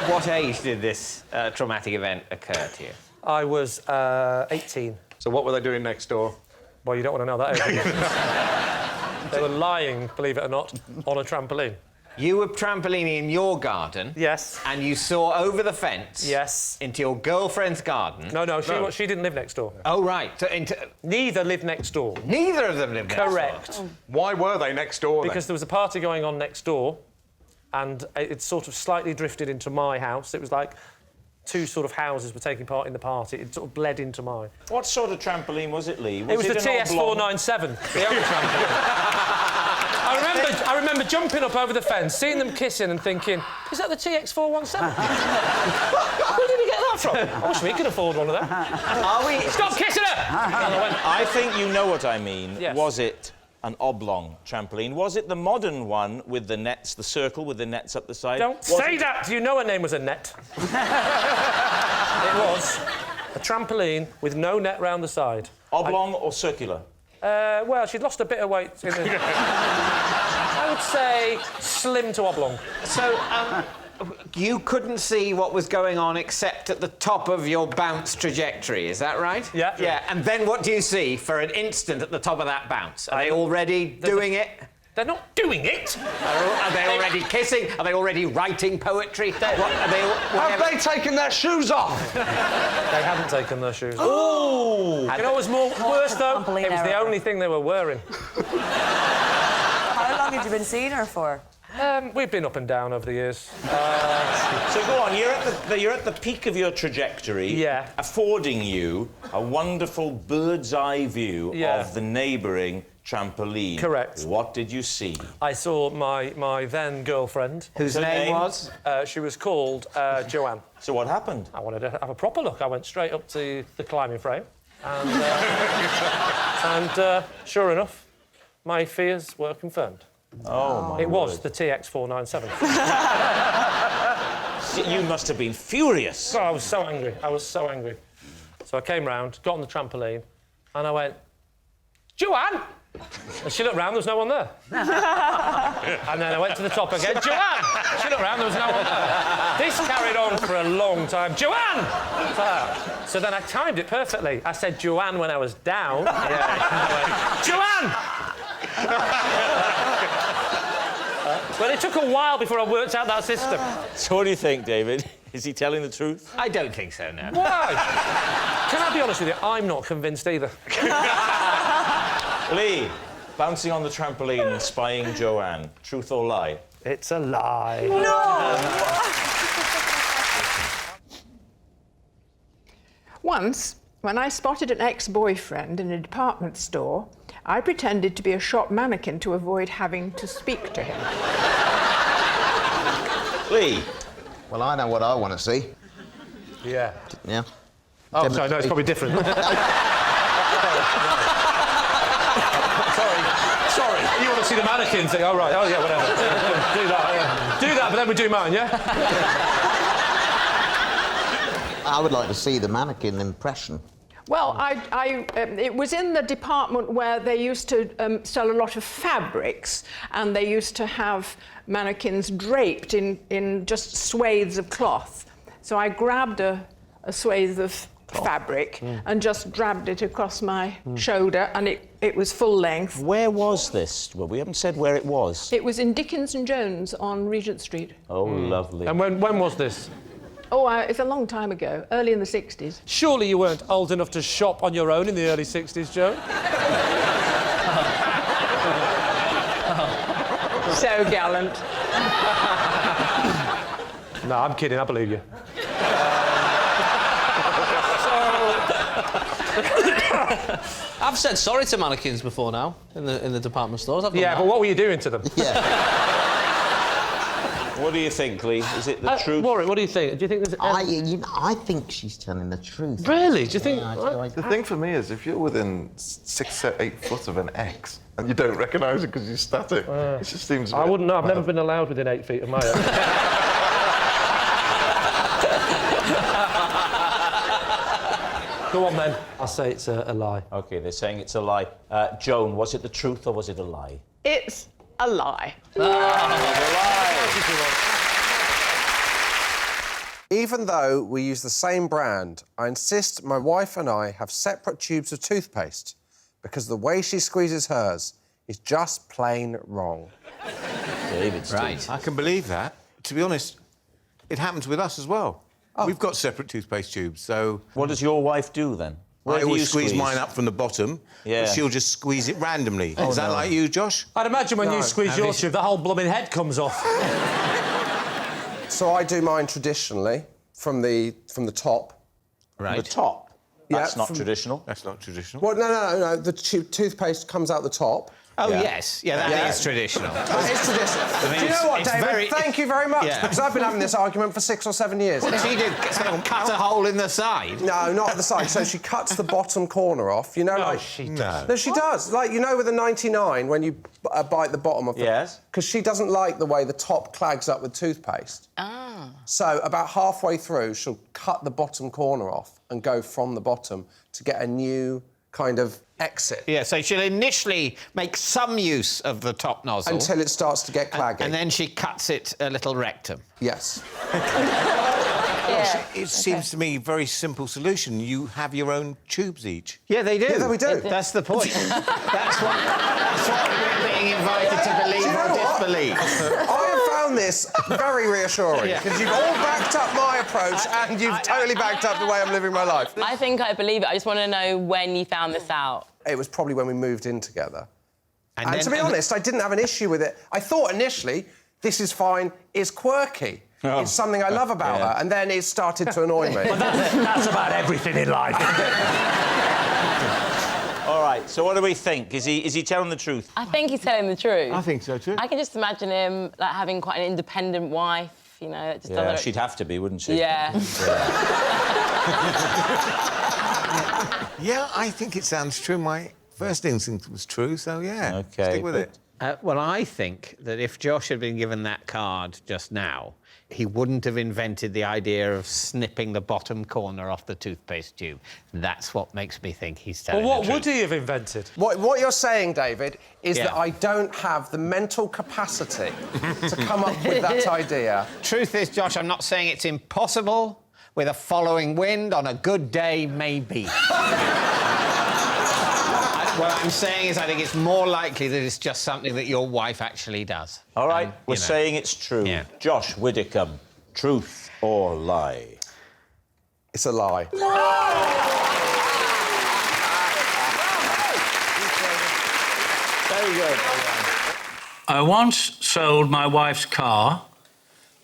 What age did this traumatic event occur to you? I was 18. So what were they doing next door? Well, you don't want to know that, do you? They were lying, believe it or not, on a trampoline. You were trampolining in your garden. Yes. And you saw over the fence. Yes. Into your girlfriend's garden. No, she didn't live next door. Oh, right. So Neither lived next door. Neither of them lived next door? Correct. Why were they next door, then? Because there was a party going on next door, and it sort of slightly drifted into my house. It was like two sort of houses were taking part in the party. It sort of bled into mine. What sort of trampoline was it, Lee? It was the TS497, the old trampoline. I remember jumping up over the fence, seeing them kissing and thinking, is that the TX417? Where did he get that from? I wish we could afford one of them. Stop kissing her! I think you know what I mean. Yes. Was it an oblong trampoline? Was it the modern one with the nets, the circle with the nets up the side? Don't say that! You know her name was Annette. It was a trampoline with no net round the side. Oblong or circular? Well, she'd lost a bit of weight. I would say slim to oblong. So, you couldn't see what was going on except at the top of your bounce trajectory, is that right? Yeah. Yeah, and then what do you see for an instant at the top of that bounce? Are they already doing it? They're not doing it. Are they already kissing? Are they already writing poetry? Have they taken their shoes off? They haven't taken their shoes off. Oh! You know what was worse, though? It was the only thing they were wearing. How long had you been seeing her for? We've been up and down over the years. So go on, you're at the peak of your trajectory, affording you a wonderful bird's-eye view of the neighbouring trampoline. Correct. What did you see? I saw my then girlfriend. Whose name was? She was called Joanne. So what happened? I wanted to have a proper look. I went straight up to the climbing frame, and, sure enough, my fears were confirmed. Oh, my It was the TX497. You must have been furious. Oh, I was so angry. I was so angry. So I came round, got on the trampoline, and I went, Joanne! And she looked round, there was no one there. And then I went to the top again, Joanne! She looked round, there was no one there. This carried on for a long time. Joanne! So then I timed it perfectly. I said Joanne when I was down. Joanne! Well, it took a while before I worked out that system. So what do you think, David? Is he telling the truth? I don't think so, no. Why? Can I be honest with you? I'm not convinced either. Lee, bouncing on the trampoline and spying Joanne. Truth or lie? It's a lie. No! Once, when I spotted an ex-boyfriend in a department store, I pretended to be a shop mannequin to avoid having to speak to him. Lee? Well, I know what I want to see. Yeah. Yeah. Oh, sorry, no, it's probably different. Sorry. You want to see the mannequin thing? Oh, right. Oh, yeah, whatever. Do that, yeah. Do that, but then we do mine, yeah? I would like to see the mannequin impression. Well, it was in the department where they used to sell a lot of fabrics, and they used to have mannequins draped in just swathes of cloth. So I grabbed a swathe of fabric and just dragged it across my shoulder, and it was full length. Where was this? Well, we haven't said where it was. It was in Dickens and Jones on Regent Street. Oh, lovely. And when was this? Oh, it's a long time ago, early in the 60s. Surely you weren't old enough to shop on your own in the early 60s, Joan? So gallant. No, I'm kidding, I believe you. I've said sorry to mannequins before now in the department stores. I've done that. But what were you doing to them? Yeah. What do you think, Lee? Is it the truth? Warren, what do you think? Do you think there's... I think she's telling the truth. Really? Do you think... The thing for me is, if you're within 6, 8 foot of an X and you don't recognise it because you're static, it just seems... I wouldn't know. I've never been allowed within 8 feet of my ex. Go on, then. I'll say it's a lie. OK, they're saying it's a lie. Joan, was it the truth or was it a lie? It's a lie. Even though we use the same brand, I insist my wife and I have separate tubes of toothpaste because the way she squeezes hers is just plain wrong. David's right. I can believe that. To be honest, it happens with us as well. Oh. We've got separate toothpaste tubes, so... What does your wife do, then? I always squeeze mine up from the bottom, but she'll just squeeze it randomly. Is that like you, Josh? I'd imagine when you squeeze your tube, the whole blooming head comes off. So I do mine traditionally from the top. Right. The top? That's not traditional. That's not traditional. Well, no. The toothpaste comes out the top. Oh, yes. Yeah, that is traditional. That is traditional. I mean, Do you know what, David? Thank you very much, because I've been having this argument for 6 or 7 years. What she did, cut a hole in the side? No, not at the side. So she cuts the bottom corner off. You know, like... she does. No, she does. Like, you know with the 99, when you bite the bottom of the... Yes. Because she doesn't like the way the top clags up with toothpaste. Ah. So about halfway through, she'll cut the bottom corner off and go from the bottom to get a new kind of exit. Yeah, so she'll initially make some use of the top nozzle. Until it starts to get claggy. And then she cuts it a little rectum. Yes. It seems to me a very simple solution. You have your own tubes each. Yeah, they do. Yeah, we do. That's the point. that's what we're being invited to believe or disbelieve. I have found this very reassuring, because you've all backed up my approach and you've totally backed up the way I'm living my life. I think I believe it. I just want to know when you found this out. It was probably when we moved in together. And to be honest, I didn't have an issue with it. I thought initially, this is fine, is quirky. Oh. It's something I love about her, and then it started to annoy me. Well, that's about everything in life. All right, so what do we think? Is he telling the truth? I think he's telling the truth. I think so too. I can just imagine him like having quite an independent wife, you know. That just Yeah, doesn't... she'd have to be, wouldn't she? Yeah. Yeah, I think it sounds true. My first instinct was true, so yeah. OK. Stick with it. Well, I think that if Josh had been given that card just now, he wouldn't have invented the idea of snipping the bottom corner off the toothpaste tube. That's what makes me think he's telling Well, what the truth. would he have invented? What you're saying, David, is Yeah. that I don't have the mental capacity to come up with that idea. Truth is, Josh, I'm not saying it's impossible. With a following wind, on a good day, maybe. What I'm saying is I think it's more likely that it's just something that your wife actually does. All right, we're saying it's true. Yeah. Josh Widdicombe, truth or lie? It's a lie. Very good. I once sold my wife's car,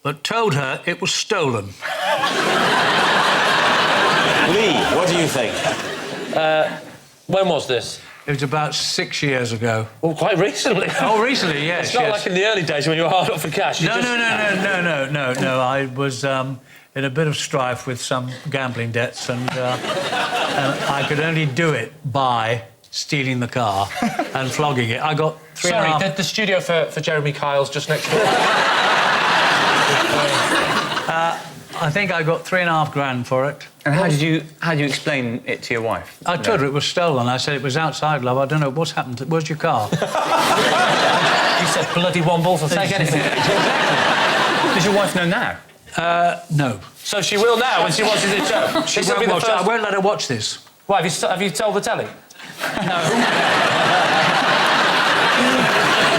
but told her it was stolen. Lee, what do you think? When was this? It was about 6 years ago. Well, quite recently. Oh, recently, yes. It's not yes. like in the early days when you were hard up for cash. No. I was in a bit of strife with some gambling debts, and I could only do it by stealing the car and flogging it. I got three. Sorry, the studio for Jeremy Kyle's just next door. I think I got $3.5 grand for it. And how did you explain it to your wife? I told her it was stolen. I said it was outside, love. I don't know what's happened. Where's your car? You said bloody wombles. I'll take anything. Does your wife know now? No. So she will now when she watches the show. She won't watch it. I won't let her watch this. Why, have you told the telly? No.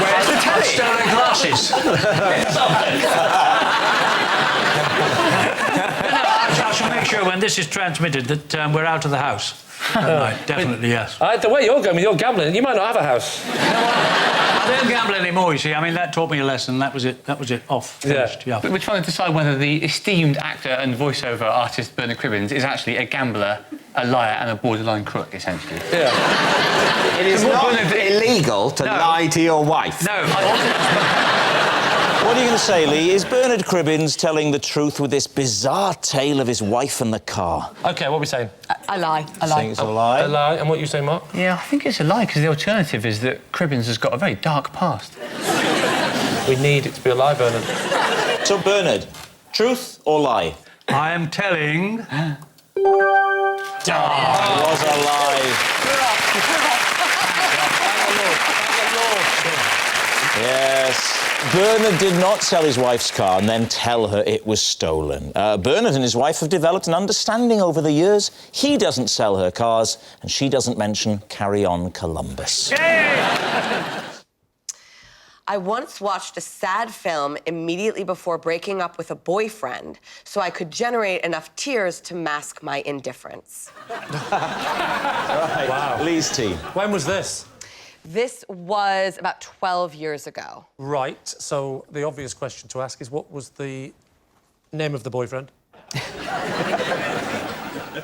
Where's the telly? I've stolen glasses. I shall make sure when this is transmitted that we're out of the house. Right, definitely, yes. The way you're going with your gambling, you might not have a house. I don't gamble anymore, you see. I mean, that taught me a lesson. That was it. Off. Finished, yeah. But we're trying to decide whether the esteemed actor and voiceover artist Bernard Cribbins is actually a gambler, a liar and a borderline crook, essentially. Yeah. It is not illegal to lie to your wife. No. What are you going to say, Lee? Is Bernard Cribbins telling the truth with this bizarre tale of his wife and the car? OK, what are we saying? A lie. Saying it's a lie? A lie. And what you say, Mark? Yeah, I think it's a lie, because the alternative is that Cribbins has got a very dark past. We need it to be a lie, Bernard. So, Bernard, truth or lie? I am telling... It was a lie. Yes. Bernard did not sell his wife's car and then tell her it was stolen. Bernard and his wife have developed an understanding over the years. He doesn't sell her cars, and she doesn't mention Carry On Columbus. I once watched a sad film immediately before breaking up with a boyfriend so I could generate enough tears to mask my indifference. Right. Wow. Lee's team. When was this? This was about 12 years ago. Right. So the obvious question to ask is, what was the name of the boyfriend?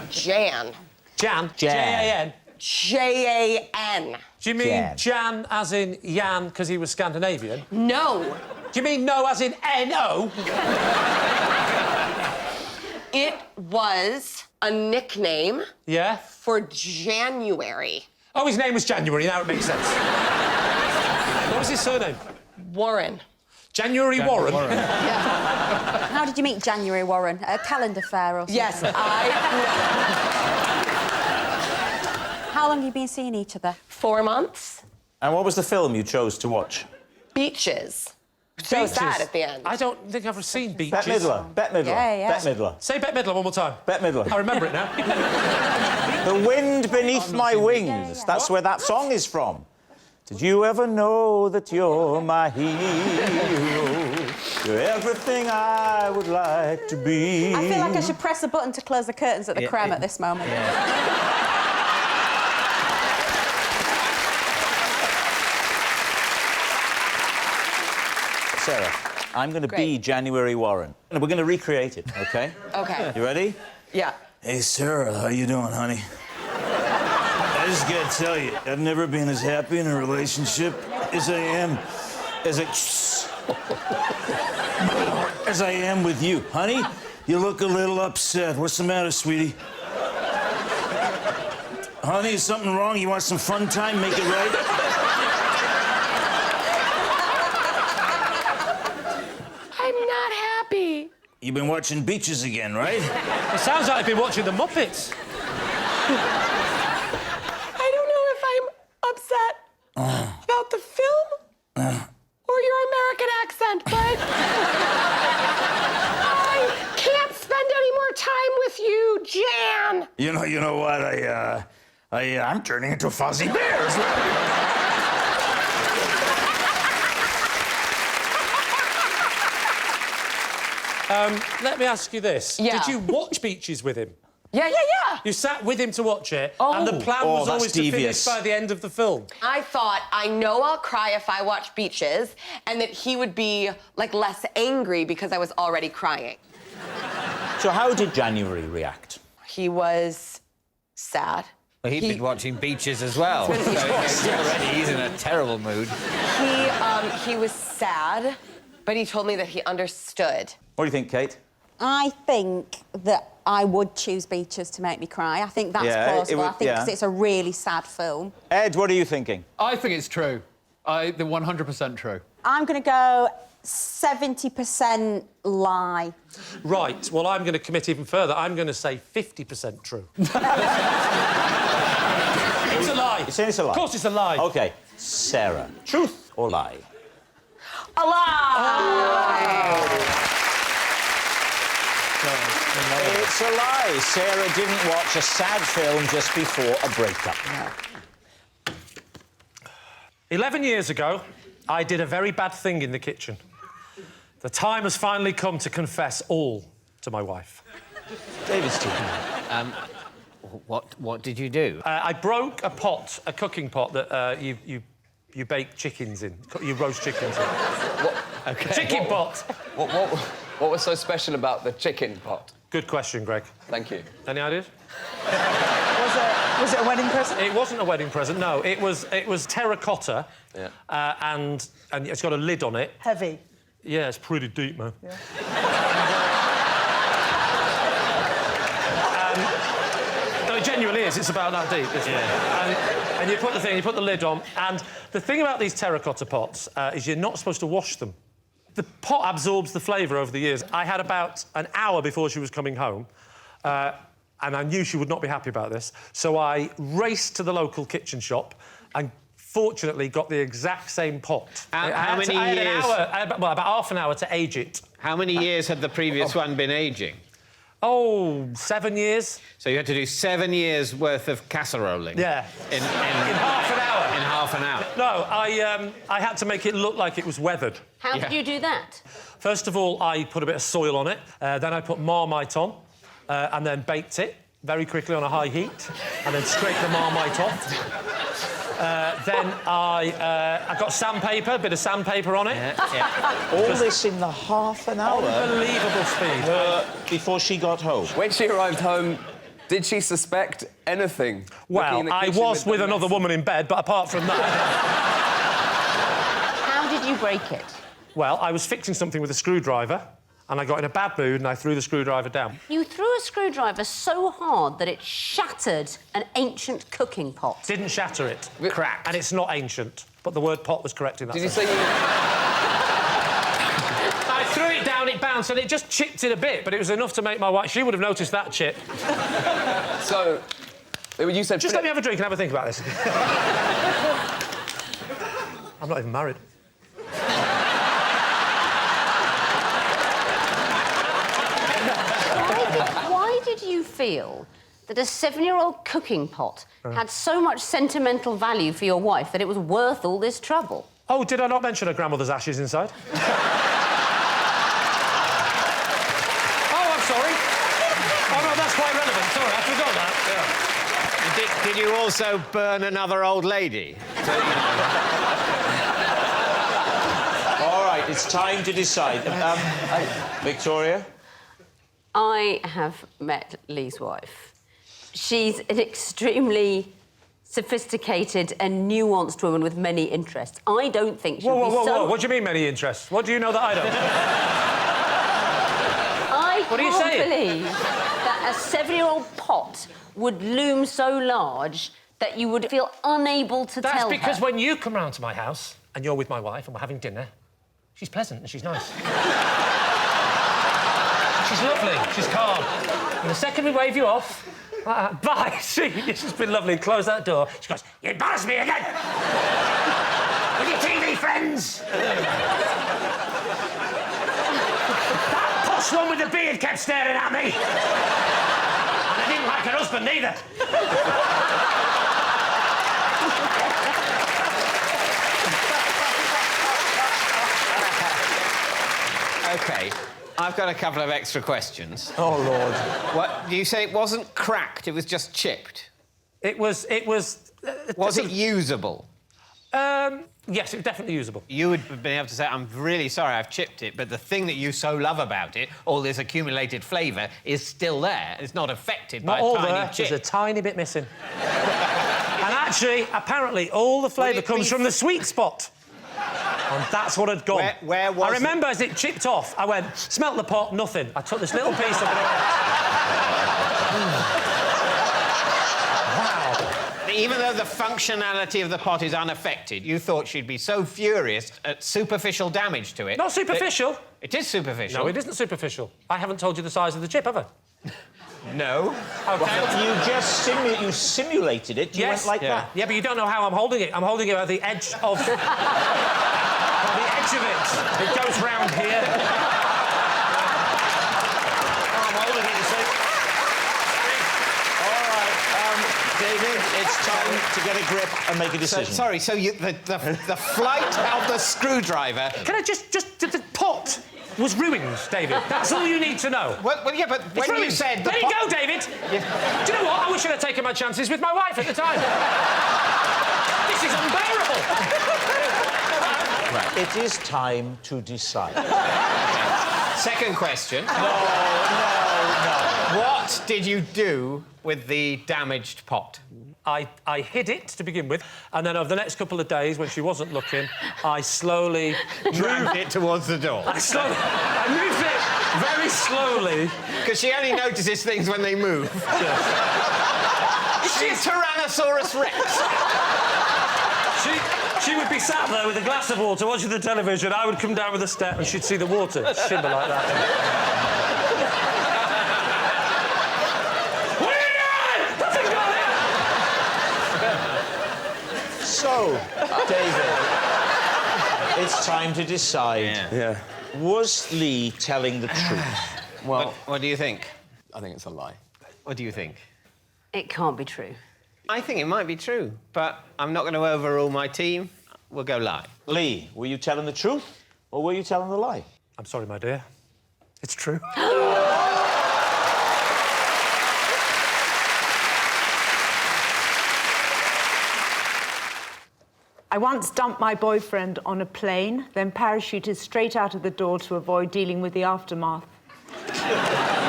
Jan. Jan? Jan. J-A-N? J-A-N. Do you mean Jan as in Jan because he was Scandinavian? No. Do you mean no as in N-O? It was a nickname. Yeah? For January. Oh, his name was January. Now it makes sense. What was his surname? Warren. January Warren? How did you meet January Warren? At a calendar fair or something? Yes, How long have you been seeing each other? 4 months. And what was the film you chose to watch? Beaches. So sad at the end. I don't think I've ever seen Beaches. Bette Midler. Bette Midler. Yeah. Bette Midler. Say Bette Midler one more time. Bette Midler. I remember it now. The wind beneath my wings. That's where that song is from. Did you ever know that you're my hero? You're everything I would like to be. I feel like I should press a button to close the curtains at the creme at this moment. Sarah. I'm going to Great. be January Warren. And we're going to recreate it, OK? OK. You ready? Yeah. Hey, Sarah, how you doing, honey? I just gotta tell you, I've never been as happy in a relationship as I am with you. Honey, you look a little upset. What's the matter, sweetie? Honey, is something wrong? You want some fun time? Make it right? I'm not happy. You've been watching Beaches again, right? It sounds like I've been watching the Muppets. I don't know if I'm upset about the film or your American accent, but I can't spend any more time with you, Jan. You know what? I'm turning into Fozzie Bear as well. Let me ask you this. Yeah. Did you watch Beaches with him? Yeah. You sat with him to watch it, Oh. and the plan was that's always to devious. finish by the end of the film. I thought, I know I'll cry if I watch Beaches, and that he would be, like, less angry because I was already crying. So how did January react? He was sad. Well, he'd been watching Beaches as well. He's been- So he's in a terrible mood. He was sad, but he told me that he understood. What do you think, Kate? I think that I would choose Beaches to make me cry. I think that's Yeah, it plausible. would- I think yeah. 'cause it's a really sad film. Ed, what are you thinking? I think it's true. They're 100% true. I'm going to go 70% lie. Right, well, I'm going to commit even further. I'm going to say 50% true. It's a lie. You're saying it's a lie? Of course it's a lie. OK, Sarah, truth or lie? A lie! It's a lie. Sarah didn't watch a sad film just before a breakup. 11 years ago, I did a very bad thing in the kitchen. The time has finally come to confess all to my wife. David's team. What did you do? I broke a pot, a cooking pot that you bake chickens in. You roast chickens in. Okay. Chicken pot. What was so special about the chicken pot? Good question, Greg. Thank you. Any ideas? Was it a wedding present? It wasn't a wedding present. No, it was terracotta. Yeah. And it's got a lid on it. Heavy. Yeah, it's pretty deep, man. Yeah. No, it genuinely is. It's about that deep. Isn't it? And you put the lid on. And the thing about these terracotta pots is you're not supposed to wash them. The pot absorbs the flavour over the years. I had about an hour before she was coming home, and I knew she would not be happy about this. So I raced to the local kitchen shop and fortunately got the exact same pot. How many I had years? about half an hour to age it. How many years had the previous one been aging? Oh, 7 years. So you had to do 7 years worth of casseroling. Yeah. In half an hour. In half an hour. No, I had to make it look like it was weathered. How did you do that? First of all, I put a bit of soil on it. Then I put Marmite on, and then baked it very quickly on a high heat, and then scraped the Marmite off. Then I got sandpaper, a bit of sandpaper on it. All this in the half an hour? Unbelievable speed. Before she got home? When she arrived home, did she suspect anything? Well, I was with another woman in bed, but apart from that... How did you break it? Well, I was fixing something with a screwdriver, and I got in a bad mood, and I threw the screwdriver down. You threw a screwdriver so hard that it shattered an ancient cooking pot. Didn't shatter it. Cracked. And it's not ancient, but the word pot was correct in that Did you sense. say you... I threw it down, it bounced, and it just chipped it a bit, but it was enough to make my wife... She would have noticed that chip. So, you said... Just let me have a drink and have a think about this. I'm not even married. Why did you feel that a 7-year-old cooking pot had so much sentimental value for your wife that it was worth all this trouble? Oh, did I not mention her grandmother's ashes inside? Oh, I'm sorry. Oh, no, that's quite relevant. Sorry, I forgot that. Yeah. Did you also burn another old lady? All right, It's time to decide. Victoria? I have met Lee's wife. She's an extremely sophisticated and nuanced woman with many interests. I don't think she'll be so... Whoa. What do you mean, many interests? What do you know that I don't? What are you saying? I can't believe that a 7-year-old pot would loom so large that you would feel unable to tell her. That's because when you come round to my house and you're with my wife and we're having dinner, she's pleasant and she's nice. She's lovely, she's calm. And the second we wave you off, bye, see, this has been lovely, close that door. She goes, you embarrass me again! With your TV friends! That posh one with the beard kept staring at me! And I didn't like her husband either. OK, I've got a couple of extra questions. Oh, Lord. What, you say it wasn't cracked, it was just chipped? It was... Was it usable? Yes, it was definitely usable. You would have been able to say, I'm really sorry I've chipped it, but the thing that you so love about it, all this accumulated flavour, is still there. It's not affected by a tiny chip. There's a tiny bit missing. And actually, apparently, all the flavour comes from the sweet spot. And that's what had gone. Where was I remember as it chipped off, I went, smelt the pot, nothing. I took this little piece of it away. Wow. Even though the functionality of the pot is unaffected, you thought she'd be so furious at superficial damage to it... Not superficial. It is superficial. No, it isn't superficial. I haven't told you the size of the chip, have I? No. OK. Well, you just simulated it. You went like that. Yeah, but you don't know how I'm holding it. I'm holding it at the edge of... the edge of it. It goes round here. I'm holding it, you see. All right, David, it's time to get a grip and make a decision. Sorry, so the flight of the screwdriver... Can I just the pot was ruined, David. That's all you need to know. Well, yeah, but when you said... There you go, David. Yeah. Do you know what? I wish I'd have taken my chances with my wife at the time. This is unbearable. Right. It is time to decide. Second question. No. What did you do with the damaged pot? I hid it to begin with, and then over the next couple of days, when she wasn't looking, I slowly dragged it towards the door. I moved it very slowly. Because she only notices things when they move. Yes. Is she a Tyrannosaurus Rex? She would be sat there with a glass of water watching the television. I would come down with a step and she'd see the water shimmer like that. What are you doing? Nothing got it! So, David, it's time to decide. Yeah. Was Lee telling the truth? Well, what do you think? I think it's a lie. What do you think? It can't be true. I think it might be true, but I'm not going to overrule my team. We'll go lie. Lee, were you telling the truth or were you telling the lie? I'm sorry, my dear. It's true. I once dumped my boyfriend on a plane, then parachuted straight out of the door to avoid dealing with the aftermath.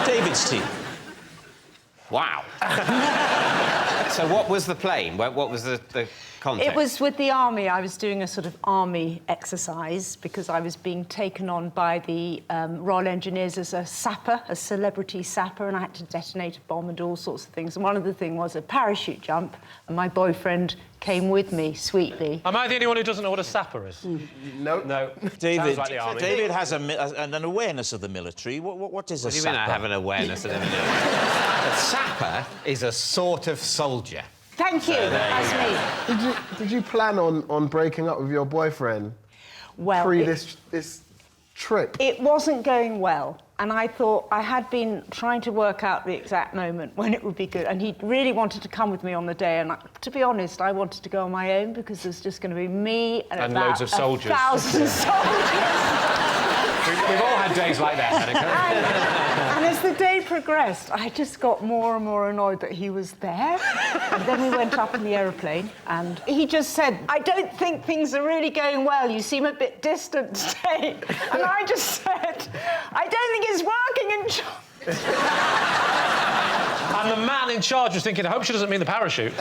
David's team. Wow. So what was the plane? What was the context? It was with the army. I was doing a sort of army exercise because I was being taken on by the Royal Engineers as a sapper, a celebrity sapper, and I had to detonate a bomb and do all sorts of things. And one of the things was a parachute jump, and my boyfriend came with me sweetly. Am I the only one who doesn't know what a sapper is? No. David, like the army. David has an awareness of the military. What is a sapper? What do you mean I have an awareness of the military? A sapper is a sort of soldier. Thank you. That's me. Did you plan on breaking up with your boyfriend pre this trip? It wasn't going well, and I thought I had been trying to work out the exact moment when it would be good, and he really wanted to come with me on the day, and to be honest, I wanted to go on my own because there's just going to be me and about loads of soldiers. 1,000 soldiers. We've all had days like that, Anneka. And as as the day progressed, I just got more and more annoyed that he was there. And then we went up in the aeroplane, and he just said, "I don't think things are really going well. You seem a bit distant today." And I just said, "I don't think it's working in And the man in charge was thinking, I hope she doesn't mean the parachute.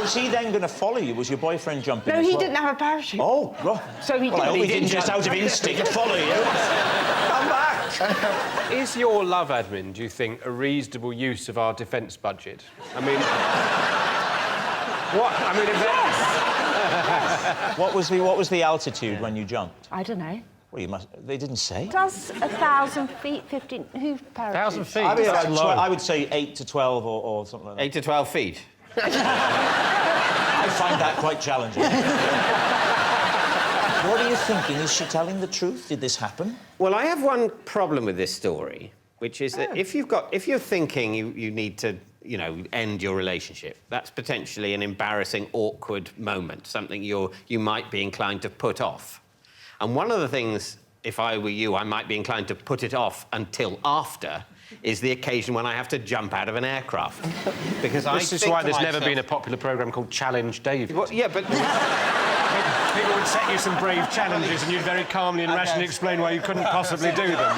Was he then going to follow you? Was your boyfriend jumping No, as he well? didn't have a parachute. Oh, right. So he Well, I hope he didn't jump. just out of instinct follow you. Come back! Is your love admin, do you think, a reasonable use of our defence budget? I mean... what? I mean, What was the altitude when you jumped? I don't know. Well, you must... They didn't say. Does 1,000 feet, 15... Who parachutes? 1,000 feet? I would say 8 to 12 or something like that. 8 to 12 feet. I find that quite challenging. What are you thinking? Is she telling the truth? Did this happen? Well, I have one problem with this story, which is that if you're thinking you need to, you know, end your relationship, that's potentially an embarrassing, awkward moment, something you might be inclined to put off. And one of the things, if I were you, I might be inclined to put it off until after, is the occasion when I have to jump out of an aircraft. Because this is why there's never been a popular programme called Challenge David. Well, yeah, but... People would set you some brave challenges and you'd very calmly and rationally explain why you couldn't possibly do them.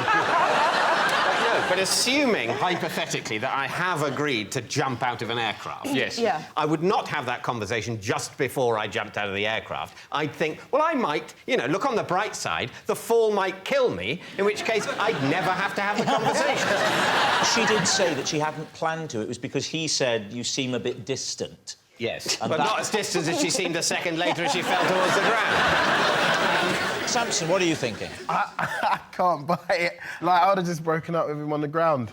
But assuming, hypothetically, that I have agreed to jump out of an aircraft... Yes. Yeah. I would not have that conversation just before I jumped out of the aircraft. I'd think, well, I might, you know, look on the bright side, the fall might kill me, in which case I'd never have to have the conversation. She did say that she hadn't planned to. It was because he said, you seem a bit distant. Yes, but not as distant as she seemed a second later as she fell towards the ground. Samson, what are you thinking? I can't buy it. Like, I would have just broken up with him on the ground.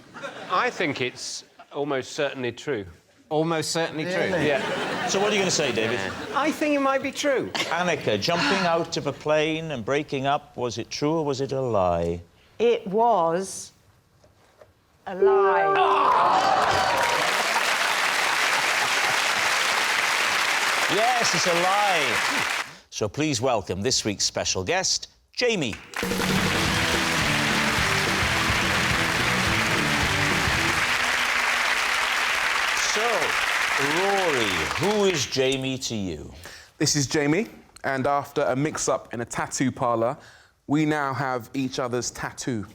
I think it's almost certainly true. Almost certainly true? Yeah. So what are you going to say, David? I think it might be true. Anneka, jumping out of a plane and breaking up, was it true or was it a lie? It was a lie. Yes, it's a lie. So please welcome this week's special guest, Jaimie. So, Rory, who is Jaimie to you? This is Jaimie, and after a mix-up in a tattoo parlour, we now have each other's tattoo.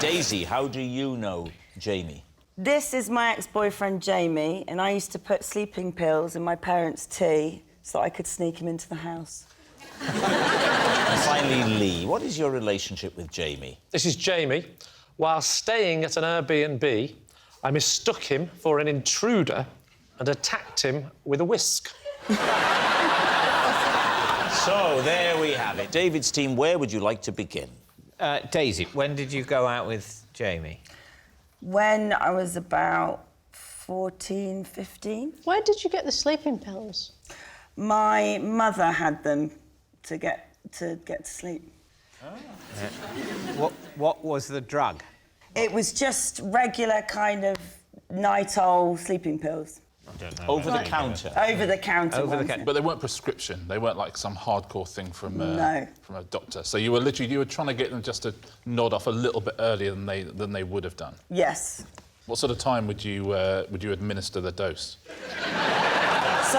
Daisy, how do you know Jaimie? This is my ex-boyfriend, Jaimie, and I used to put sleeping pills in my parents' tea so I could sneak him into the house. And finally, Lee, what is your relationship with Jaimie? This is Jaimie. While staying at an Airbnb, I mistook him for an intruder and attacked him with a whisk. So, there we have it. David's team, where would you like to begin? Daisy, when did you go out with Jaimie? When I was about 14, 15. Where did you get the sleeping pills? My mother had them to get to sleep. What was the drug? It was just regular kind of night-owl sleeping pills. I don't know. Over the counter. Over the counter. But they weren't prescription. They weren't like some hardcore thing from No. from a doctor. So you were trying to get them just to nod off a little bit earlier than they would have done. Yes. What sort of time would you administer the dose? So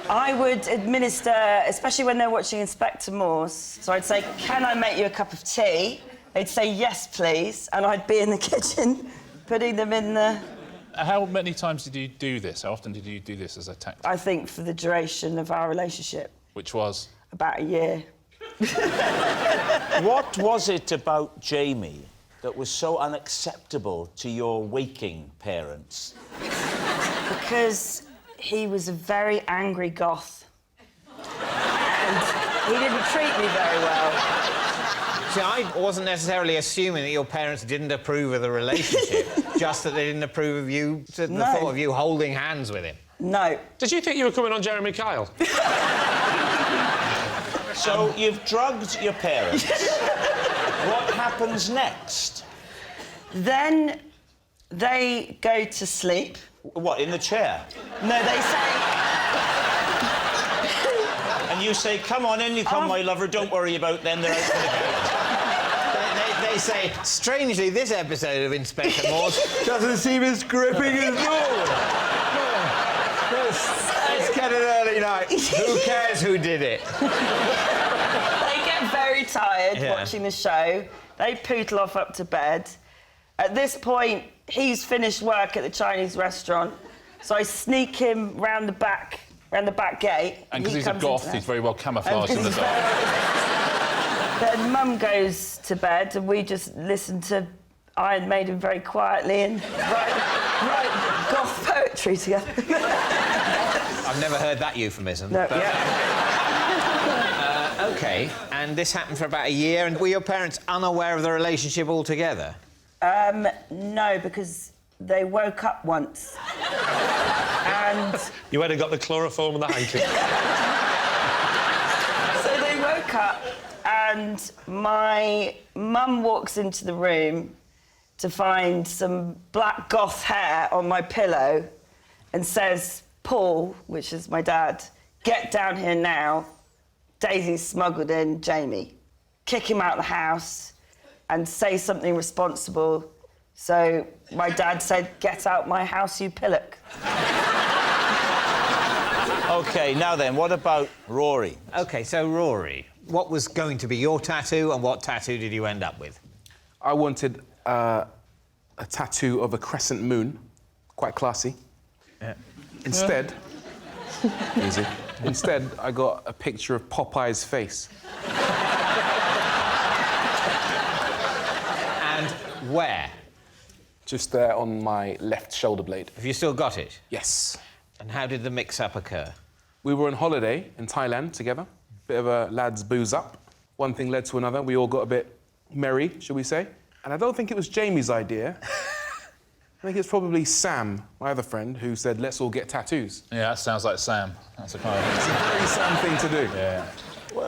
I would administer, especially when they're watching Inspector Morse. So I'd say, "Can I make you a cup of tea?" They'd say, "Yes, please," and I'd be in the kitchen putting them in the... How many times did you do this? How often did you do this as a tactic? I think for the duration of our relationship. Which was? About a year. What was it about Jaimie that was so unacceptable to your waking parents? Because he was a very angry goth. And he didn't treat me very well. See, I wasn't necessarily assuming that your parents didn't approve of the relationship, just that they didn't approve of you, the thought of you holding hands with him. No. Did you think you were coming on Jeremy Kyle? So, you've drugged your parents. What happens next? Then they go to sleep. What, in the chair? No, they say... And you say, "Come on in, you come, my lover, don't worry about them, they're out for the count." say, strangely, this episode of Inspector Morse doesn't seem as gripping as normal. Let's get an early night. Who cares who did it? They get very tired watching the show. They poodle off up to bed. At this point, he's finished work at the Chinese restaurant, so I sneak him round the back gate. And because he's a goth, he's very well camouflaged in the dark. Then Mum goes to bed, and we just listen to Iron Maiden very quietly and write goth poetry together. I've never heard that euphemism. No. But... OK, and this happened for about a year, and were your parents unaware of the relationship altogether? No, because they woke up once. And... You went and got the chloroform and the hanky. So they woke up, and my mum walks into the room to find some black goth hair on my pillow and says, Paul, which is my dad, get down here now. Daisy's smuggled in Jaimie. Kick him out of the house and say something responsible. So my dad said, get out my house, you pillock. OK, now then, what about Rory? OK, so Rory, what was going to be your tattoo and what tattoo did you end up with? I wanted a tattoo of a crescent moon, quite classy. Yeah. Instead, easy. Instead, I got a picture of Popeye's face. And where? Just there on my left shoulder blade. Have you still got it? Yes. And how did the mix-up occur? We were on holiday in Thailand together. Bit of a lads booze up. One thing led to another. We all got a bit merry, shall we say. And I don't think it was Jamie's idea. I think it's probably Sam, my other friend, who said, let's all get tattoos. Yeah, that sounds like Sam. That's a kind of... It's a very Sam thing to do. Yeah.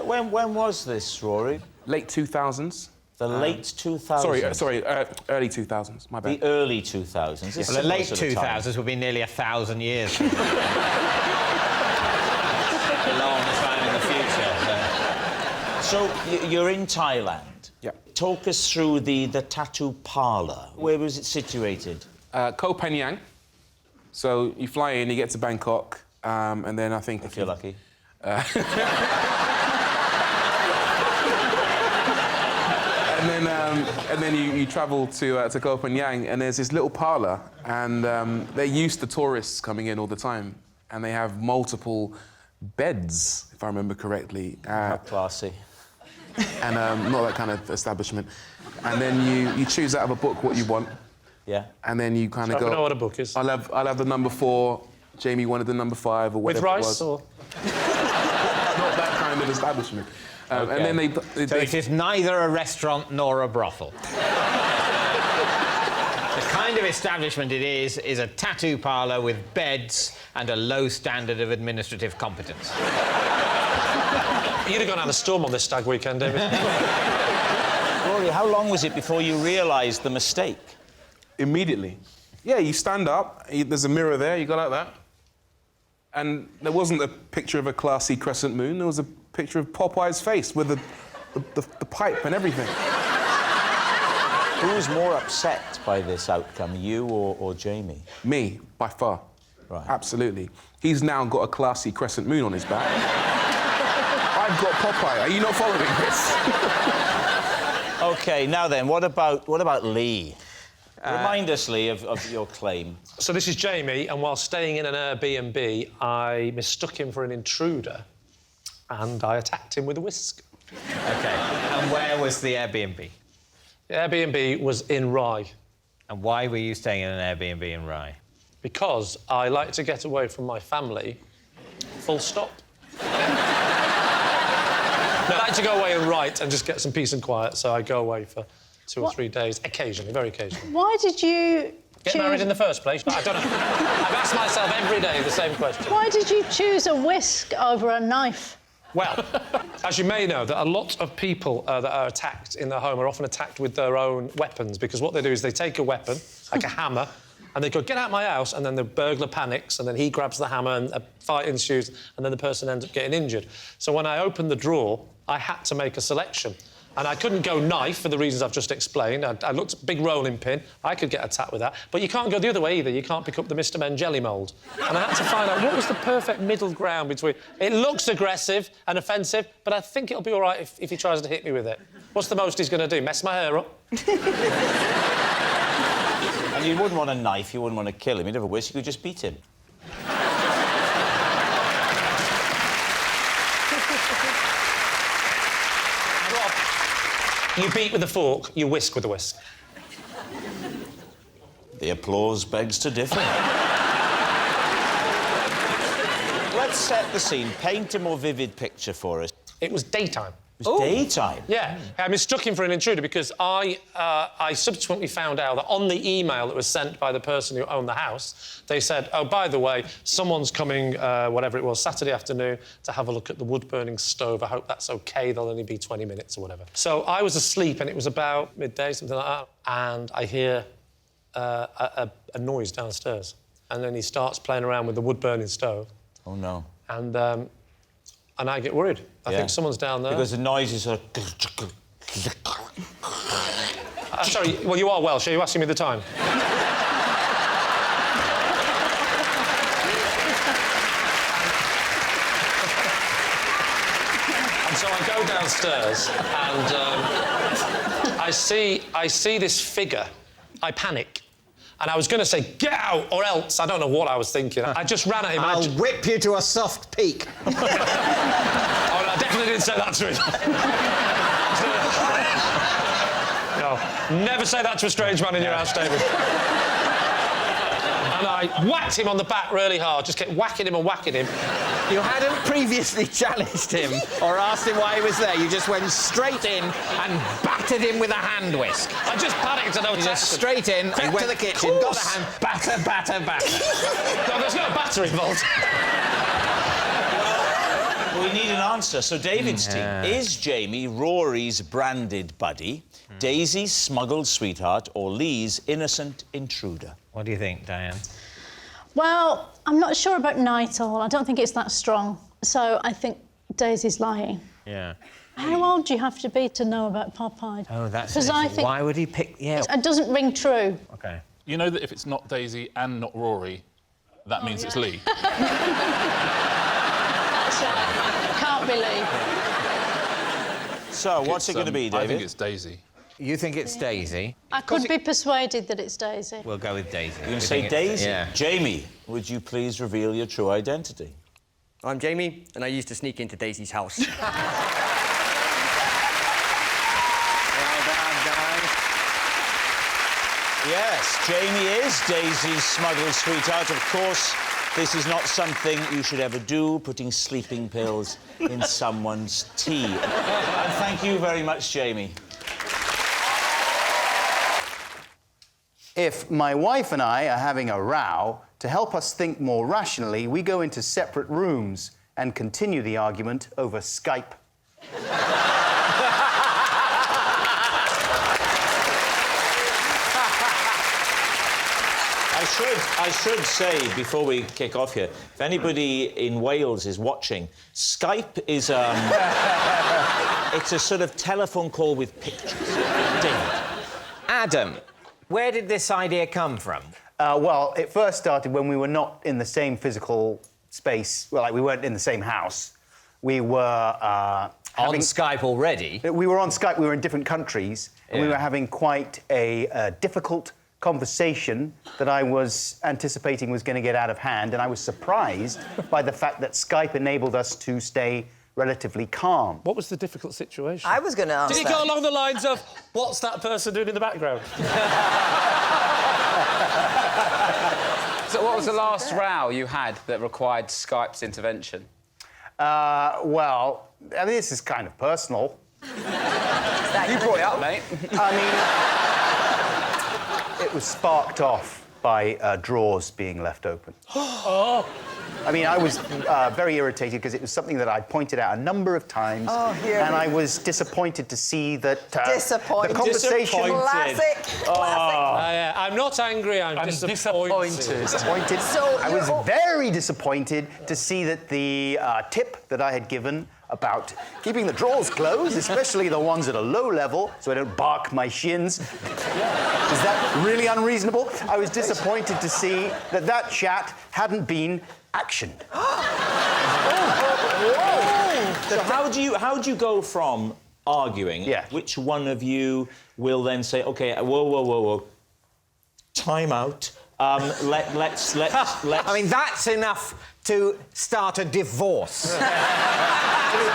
When was this, Rory? Late 2000s. The late 2000s? Sorry, early 2000s, my bad. The early 2000s? Yes. Well, the late 2000s would be nearly 1,000 years. A long time in the future. So you're in Thailand. Yeah. Talk us through the tattoo parlour. Where was it situated? Koh Phangan. So you fly in, you get to Bangkok, and then I think... If you're lucky. And then you travel to Koh Phangan, and there's this little parlour, and they're used to tourists coming in all the time, and they have multiple beds, if I remember correctly. How classy. And not that kind of establishment. And then you choose out of a book what you want. Yeah. And then you kind of So go... I know what a book is. I'll have the number 4, Jaimie wanted the number 5, or whatever With rice, it was. or...? Not that kind of establishment. Okay. And then So it is neither a restaurant nor a brothel. The kind of establishment it is a tattoo parlour with beds and a low standard of administrative competence. You'd have gone out a storm on this stag weekend, David. Rory, how long was it before you realised the mistake? Immediately. Yeah, you stand up, there's a mirror there, you go like that. And there wasn't a picture of a classy crescent moon, there was a picture of Popeye's face with the pipe and everything. Who was more upset by this outcome, you or Jaimie? Me, by far. Right. Absolutely. He's now got a classy crescent moon on his back. I've got Popeye. Are you not following this? OK, now then, what about Lee? Remind us, Lee, of your claim. So this is Jaimie, and while staying in an Airbnb, I mistook him for an intruder, and I attacked him with a whisk. OK, and where was the Airbnb? The Airbnb was in Rye. And why were you staying in an Airbnb in Rye? Because I like to get away from my family, full stop. I like to go away and write and just get some peace and quiet, so I go away for 2 or 3 days, occasionally, very occasionally. Why did you Get married in the first place? I don't know. I've asked myself every day the same question. Why did you choose a whisk over a knife? Well, as you may know, that a lot of people that are attacked in their home are often attacked with their own weapons, because what they do is they take a weapon, like a hammer, and they go, get out my house, and then the burglar panics, and then he grabs the hammer, and a fight ensues, and then the person ends up getting injured. So when I opened the drawer, I had to make a selection. And I couldn't go knife for the reasons I've just explained. I looked big rolling pin. I could get a tap with that. But you can't go the other way either. You can't pick up the Mr. Men jelly mould. And I had to find out what was the perfect middle ground between... It looks aggressive and offensive, but I think it'll be all right if he tries to hit me with it. What's the most he's going to do? Mess my hair up? And you wouldn't want a knife, you wouldn't want to kill him. You'd have a whisk, you could just beat him. You beat with a fork, you whisk with a whisk. The applause begs to differ. Let's set the scene. Paint a more vivid picture for us. It was daytime. It was daytime? Yeah. I mistook him for an intruder because I subsequently found out that on the email that was sent by the person who owned the house, they said, oh, by the way, someone's coming, whatever it was, Saturday afternoon to have a look at the wood-burning stove. I hope that's OK. There'll only be 20 minutes or whatever. So I was asleep, and it was about midday, something like that, and I hear a noise downstairs. And then he starts playing around with the wood-burning stove. Oh, no. And I get worried. I think someone's down there. Because the noise is sort of... Sorry, well, you are Welsh. Are you asking me the time? And so I go downstairs and I see this figure. I panic. And I was going to say, get out, or else. I don't know what I was thinking. I just ran at him. I'll whip you to a soft peak. Oh, no, I definitely didn't say that to him. No, never say that to a strange man in your house, David. And I whacked him on the back really hard, just kept whacking him and whacking him. You hadn't previously challenged him or asked him why he was there. You just went straight in and battered him with a hand whisk. I just panicked and I was just straight in, went to the kitchen, got the hand, batter. No, there's no batter involved. Well, we need an answer. So David's team, is Jaimie Rory's branded buddy, Daisy's smuggled sweetheart, or Lee's innocent intruder? What do you think, Diane? Well, I'm not sure about Nighthall. I don't think it's that strong. So I think Daisy's lying. Yeah. How old do you have to be to know about Popeye? Oh, that's... Because I think... Why would he pick... Yeah. It doesn't ring true. OK. You know that if it's not Daisy and not Rory, that means it's Lee. Can't be Lee. So, what's it going to be, David? I think it's Daisy. You think it's Daisy? I could be persuaded that it's Daisy. We'll go with Daisy. You're going to say Daisy? Yeah. Jaimie, would you please reveal your true identity? I'm Jaimie, and I used to sneak into Daisy's house. Well done, guys. Yes, Jaimie is Daisy's smuggled sweetheart. Of course, this is not something you should ever do, putting sleeping pills in someone's tea. And thank you very much, Jaimie. If my wife and I are having a row, to help us think more rationally, we go into separate rooms and continue the argument over Skype. I should say, before we kick off here, if anybody in Wales is watching, Skype is, it's a sort of telephone call with pictures. David. Adam, where did this idea come from? Well, it first started when we were not in the same physical space. Well, like, we weren't in the same house. We were... on Skype already? We were on Skype. We were in different countries. And we were having quite a difficult conversation that I was anticipating was going to get out of hand, and I was surprised by the fact that Skype enabled us to stay relatively calm. What was the difficult situation? I was going to ask Did it go along the lines of, what's that person doing in the background? So what was the last row you had that required Skype's intervention? Well, I mean, this is kind of personal. You brought it up, mate. I mean, it was sparked off by drawers being left open. Oh! I mean, I was very irritated because it was something that I pointed out a number of times. Oh, here and we I was disappointed to see that Disappointed. the conversation... Classic. Yeah. I'm not angry, I'm disappointed. Disappointed. I was very disappointed to see that the tip that I had given about keeping the drawers closed, especially the ones at a low level, so I don't bark my shins. Is that really unreasonable? I was disappointed to see that that chat hadn't been actioned. So how do you go from arguing? Yeah. Which one of you will then say, OK, whoa, time out. Let's. I mean, that's enough to start a divorce.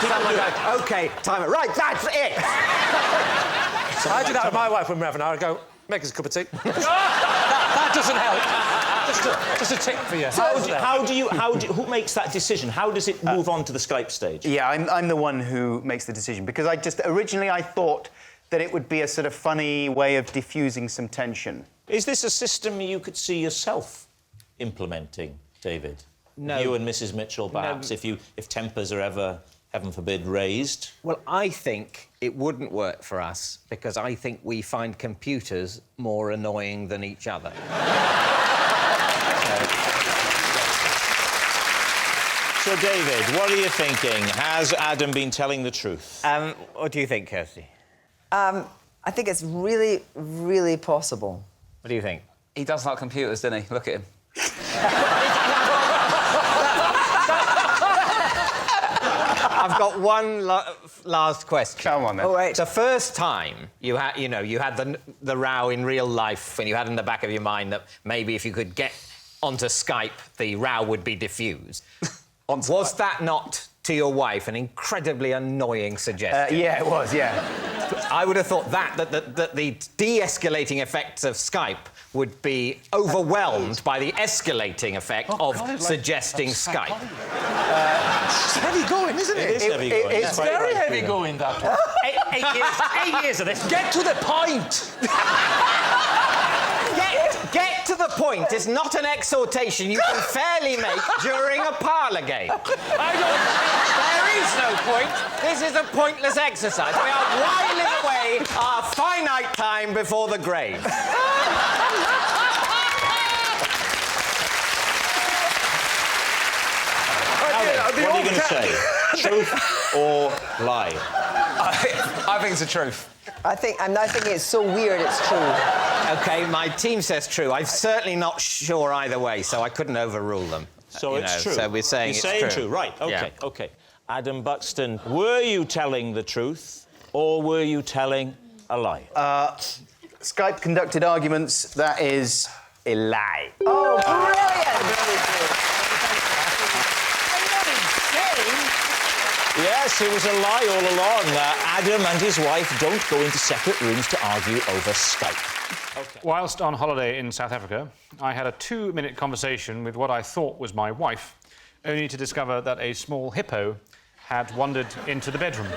Someone goes, OK, time out. Right, that's it. I do that with my wife when we're having an hour. I go, make us a cup of tea. that doesn't help. Just a tip for you. Who makes that decision? How does it move on to the Skype stage? Yeah, I'm the one who makes the decision because originally I thought that it would be a sort of funny way of diffusing some tension. Is this a system you could see yourself implementing, David? No. You and Mrs. Mitchell, perhaps, No. if tempers are ever, heaven forbid, raised? Well, I think it wouldn't work for us because I think we find computers more annoying than each other. So, David, what are you thinking? Has Adam been telling the truth? What do you think, Kirsty? I think it's really, really possible. What do you think? He does like computers, doesn't he? Look at him. I've got one last question. Come on, then. All right. The first time you had the row in real life, and you had in the back of your mind that maybe if you could get onto Skype, the row would be diffused. Was that not, to your wife, an incredibly annoying suggestion? Yeah, it was, yeah. I would have thought that the de-escalating effects of Skype would be overwhelmed by the escalating effect of suggesting Skype. It's heavy going, isn't it? It is heavy going. It's very heavy going, that one. 8 years of this. Get to the point! Get to the point is not an exhortation you can fairly make during a parlour game. There is no point. This is a pointless exercise. We are whiling away our finite time before the grave. What are you going to say? Truth or lie? I think it's the truth. I'm not thinking it's so weird it's true. OK, my team says true. I'm certainly not sure either way, so I couldn't overrule them. So it's true. So we're saying You're saying true. Right, OK, Yeah. OK. Adam Buxton, were you telling the truth or were you telling a lie? Skype conducted arguments, that is a lie. Oh, brilliant! Yes, it was a lie all along. Adam and his wife don't go into separate rooms to argue over Skype. Okay. Whilst on holiday in South Africa, I had a 2-minute conversation with what I thought was my wife, only to discover that a small hippo had wandered into the bedroom.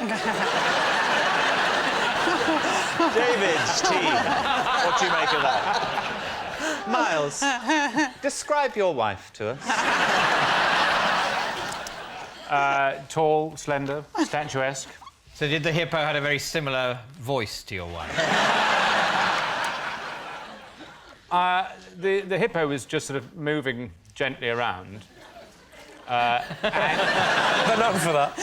David's team, what do you make of that? Miles, describe your wife to us. Tall, slender, statuesque. So did the hippo have a very similar voice to your wife? The hippo was just sort of moving gently around. They're known for that.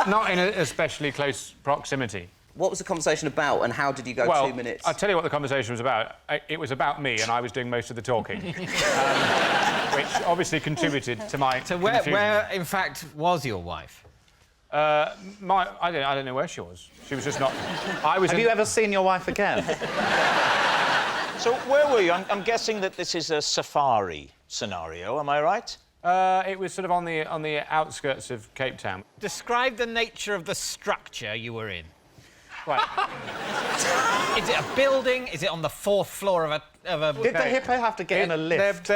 not in an especially close proximity. What was the conversation about, and how did you go 2 minutes? I'll tell you what the conversation was about. It was about me, and I was doing most of the talking, which obviously contributed to my So confusion. where, in fact, was your wife? I don't know where she was. She was just not... Have you ever seen your wife again? So where were you? I'm guessing that this is a safari scenario, am I right? It was sort of on the outskirts of Cape Town. Describe the nature of the structure you were in. Right. Is it a building? Is it on the 4th floor of a... Did the hippo have to get in a lift?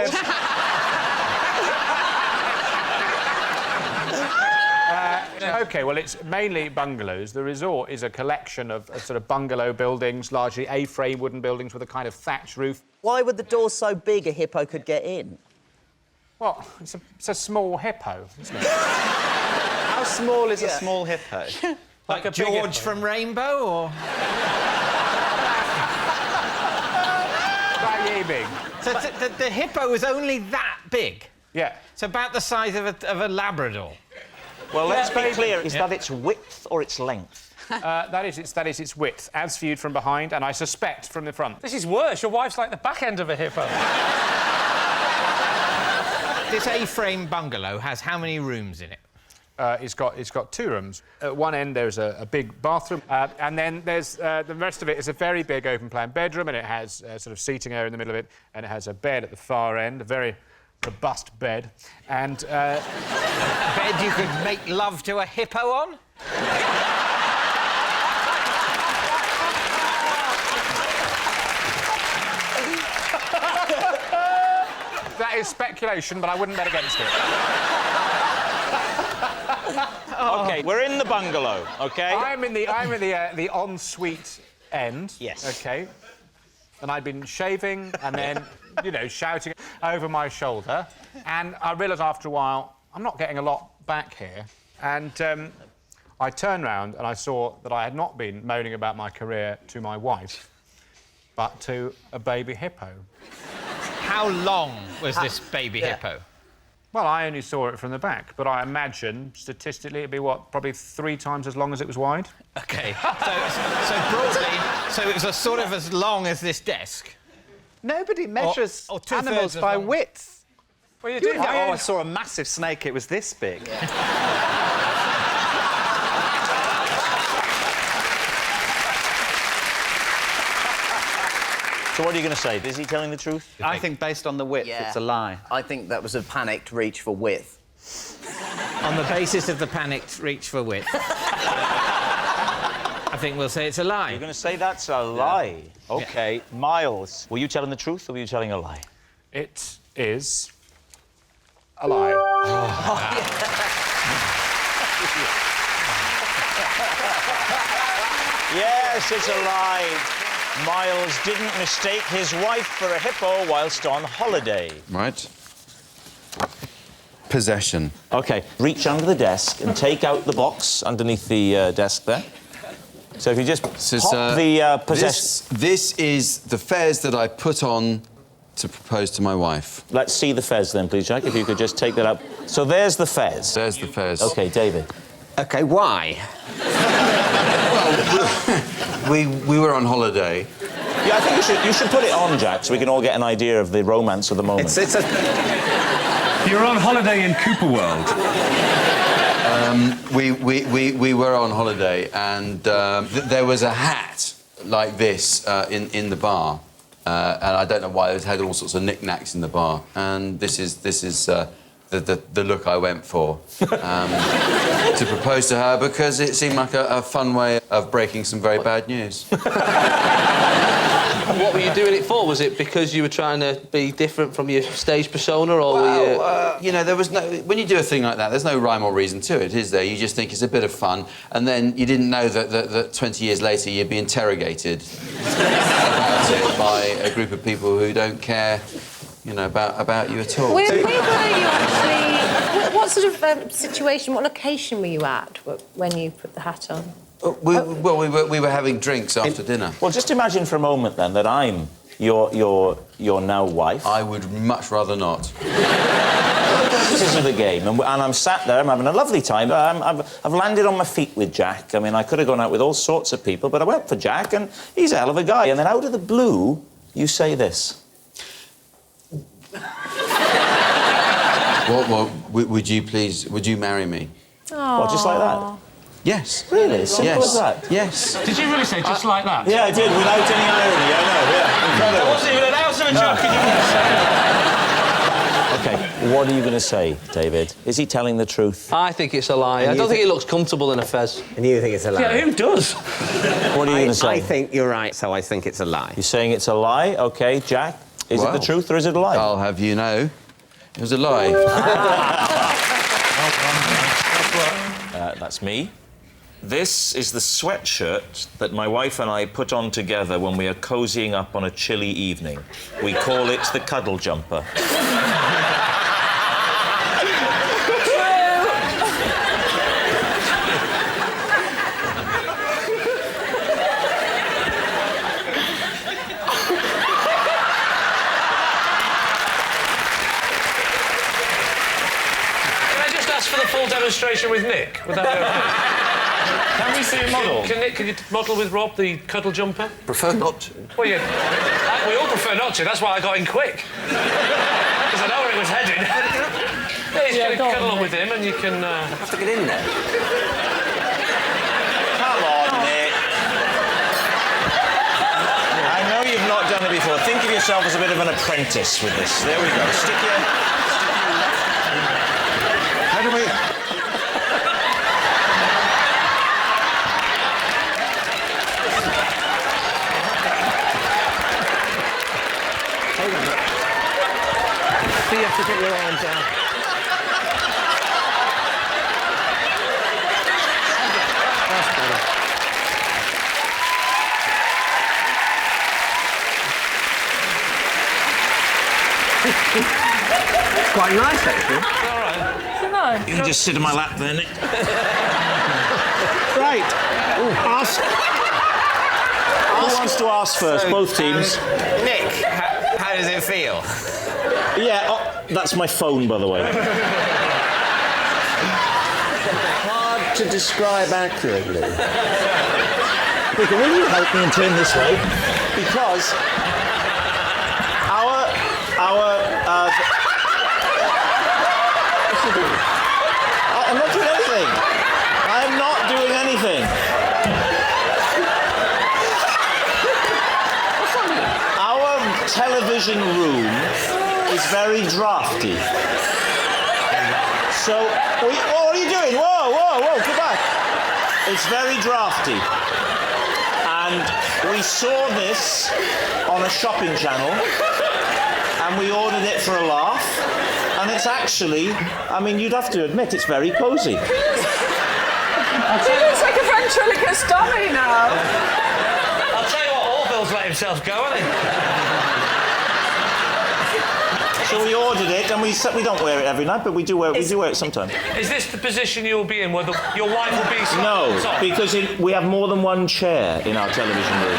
I hope OK, well, it's mainly bungalows. The resort is a collection of sort of bungalow buildings, largely A-frame wooden buildings with a kind of thatch roof. Why were the doors so big a hippo could get in? Well, it's a small hippo, isn't it? How small is a small hippo? Like a George from Rainbow, or...? That yay big. So the hippo was only that big? Yeah. It's about the size of a Labrador. Well, let's be clear. Is that its width or its length? That is its width, as viewed from behind, and I suspect from the front. This is worse. Your wife's like the back end of a hippo. This A-frame bungalow has how many rooms in it? It's got 2 rooms. At one end, there's a big bathroom, and then there's the rest of it is a very big open-plan bedroom, and it has a sort of seating area in the middle of it, and it has a bed at the far end, a very robust bed, and... A bed you could make love to a hippo on? That is speculation, but I wouldn't bet against it. OK, we're in the bungalow, OK? I'm in the ensuite end. Yes. OK. And I'd been shaving and then, you know, shouting over my shoulder. And I realised after a while, I'm not getting a lot back here. And I turned round and I saw that I had not been moaning about my career to my wife, but to a baby hippo. How long was this baby hippo? Well, I only saw it from the back, but I imagine, statistically, it'd be, what, probably 3 times as long as it was wide? OK. So broadly, so it was a sort of as long as this desk? Nobody measures or animals by width. Well, you do. I saw a massive snake. It was this big. So what are you going to say? Is he telling the truth? I think based on the width, it's a lie. I think that was a panicked reach for width. On the basis of the panicked reach for width. I think we'll say it's a lie. You're going to say that's a lie? Yeah. OK. Yeah. Miles, were you telling the truth or were you telling a lie? It is a lie. Yes, it's a lie. Miles didn't mistake his wife for a hippo whilst on holiday. Right. Possession. OK, reach under the desk and take out the box underneath the desk there. So if you just pop the possession... This is the fez that I put on to propose to my wife. Let's see the fez then, please, Jack, if you could just take that up. So there's the fez. There's the fez. OK, David. OK, why? We were on holiday. Yeah, I think you should put it on, Jack, so we can all get an idea of the romance of the moment. You're on holiday in Cooper World. We were on holiday, and there was a hat like this in the bar, and I don't know why. It had all sorts of knickknacks in the bar, and this is the look I went for to propose to her because it seemed like a fun way of breaking some very bad news. What were you doing it for? Was it because you were trying to be different from your stage persona, or were you... you know, there was no... When you do a thing like that, there's no rhyme or reason to it, is there? You just think it's a bit of fun, and then you didn't know that 20 years later you'd be interrogated about it by a group of people who don't care, you know, about you at all. Where were you actually... What sort of situation, what location were you at when you put the hat on? We were having drinks after dinner. Well, just imagine for a moment, then, that I'm your now wife. I would much rather not. This isn't the game, and I'm sat there, I'm having a lovely time. I've landed on my feet with Jack. I mean, I could have gone out with all sorts of people, but I went for Jack, and he's a hell of a guy. And then out of the blue, you say this. Would you marry me? Well, just like that? Yes. Really? As simple as that? Yes. Did you really say just like that? Yeah, I did, without any irony, I know, yeah. Incredible. That wasn't even an ounce of a joke. OK, what are you going to say, David? Is he telling the truth? I think it's a lie. I don't think it looks comfortable in a fez. And you think it's a lie? Yeah, who does? What are you going to say? I think you're right, so I think it's a lie. You're saying it's a lie? OK, Jack, is it the truth or is it a lie? I'll have you know, it was a lie. That's me. This is the sweatshirt that my wife and I put on together when we are cozying up on a chilly evening. We call it the Cuddle Jumper. For the full demonstration with Nick, would that be okay? Can we see a model? Nick, can you model with Rob the Cuddle Jumper? Prefer not to. Well, yeah. We all prefer not to. That's why I got in quick. Because I know where it was heading. Yeah, you can cuddle up with him and you can... I have to get in there. Come on, Nick. I know you've not done it before. Think of yourself as a bit of an apprentice with this. There we go. Stick your... How do we... So you have to get your arm down. That's better. It's quite nice, actually. All right. You can just sit on my lap there, Nick. Right. Ask. Who wants to ask first? Both teams. Nick, how does it feel? Yeah, that's my phone, by the way. Hard to describe accurately. Brooker, will you help me and turn this way? Because I'm not doing anything. I'm not doing anything. Our television room is very drafty. So, what are you doing? Whoa, come back. It's very drafty. And we saw this on a shopping channel, and we ordered it for a laugh. And it's actually, I mean, you'd have to admit, it's very cosy. He looks like a ventriloquist dummy now. I'll tell you what, Orville's let himself go, hasn't he? So we ordered it, and we don't wear it every night, but we do wear it sometimes. Is this the position you'll be in, where your wife will be... No, because we have more than one chair in our television room.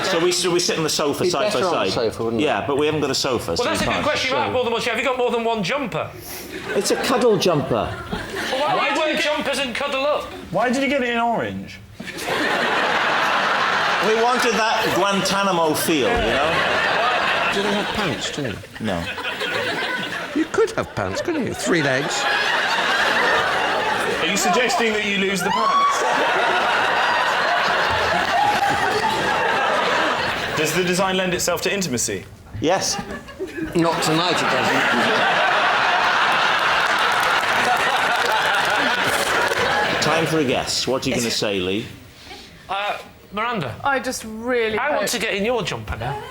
So we sit on the sofa side by side. On the sofa, wouldn't yeah, but we haven't got a sofa. Well, so that's a good question. You might have more than one chair. Have you got more than one jumper? It's a cuddle jumper. Well, why do you wear jumpers and cuddle up? Why did you get it in orange? We wanted that Guantanamo feel, you know? Do they have pants, too? No. You could have pants, couldn't you? 3 legs. Are you suggesting that you lose the pants? Does the design lend itself to intimacy? Yes. Not tonight, it doesn't. Time for a guess. What are you going to say, Lee? Miranda. I just really I want to get in your jumper now.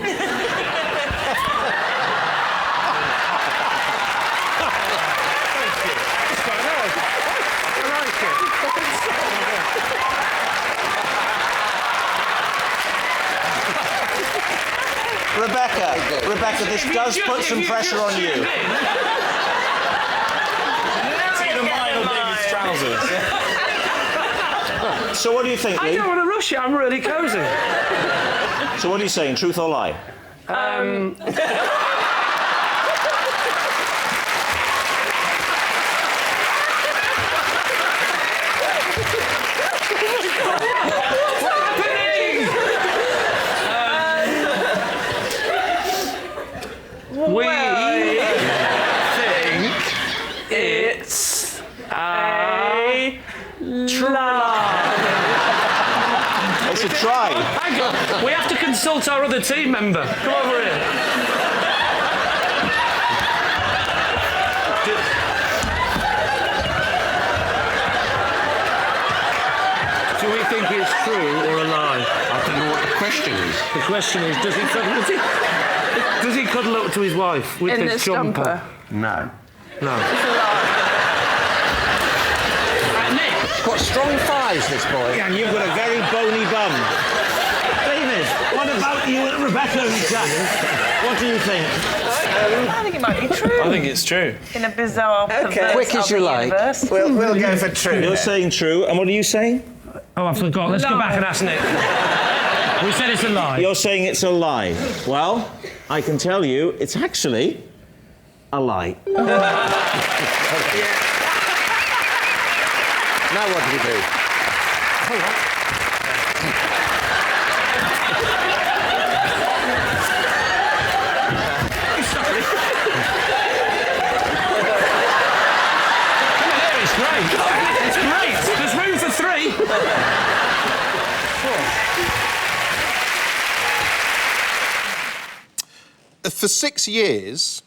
Rebecca, this does put some pressure on you. It's either mine or David's trousers. So what do you think, Lee? I don't want to rush it, I'm really cosy. So what are you saying, truth or lie? We think it's a try. It's a try. Hang on, we have to consult our other team member. Come over here. Do we think it's true or a lie? I don't know what the question is. The question is, does he cuddle up to his wife with In this this jumper? No. No. It's a lie. Nick, He's got strong thighs, this boy. Yeah, and you've got a very bony bum. David, what about you and Rebecca and Jack? What do you think? I think it might be true. I think it's true. In a bizarre, perverse Quick as you like. universe. We'll go for true. You're saying true, and what are you saying? Oh, I forgot. Let's go back and ask Nick. We said it's a lie. You're saying it's a lie. Well, I can tell you, it's actually a lie. Now what do we do? It's great. It's great. There's room for three. For 6 years,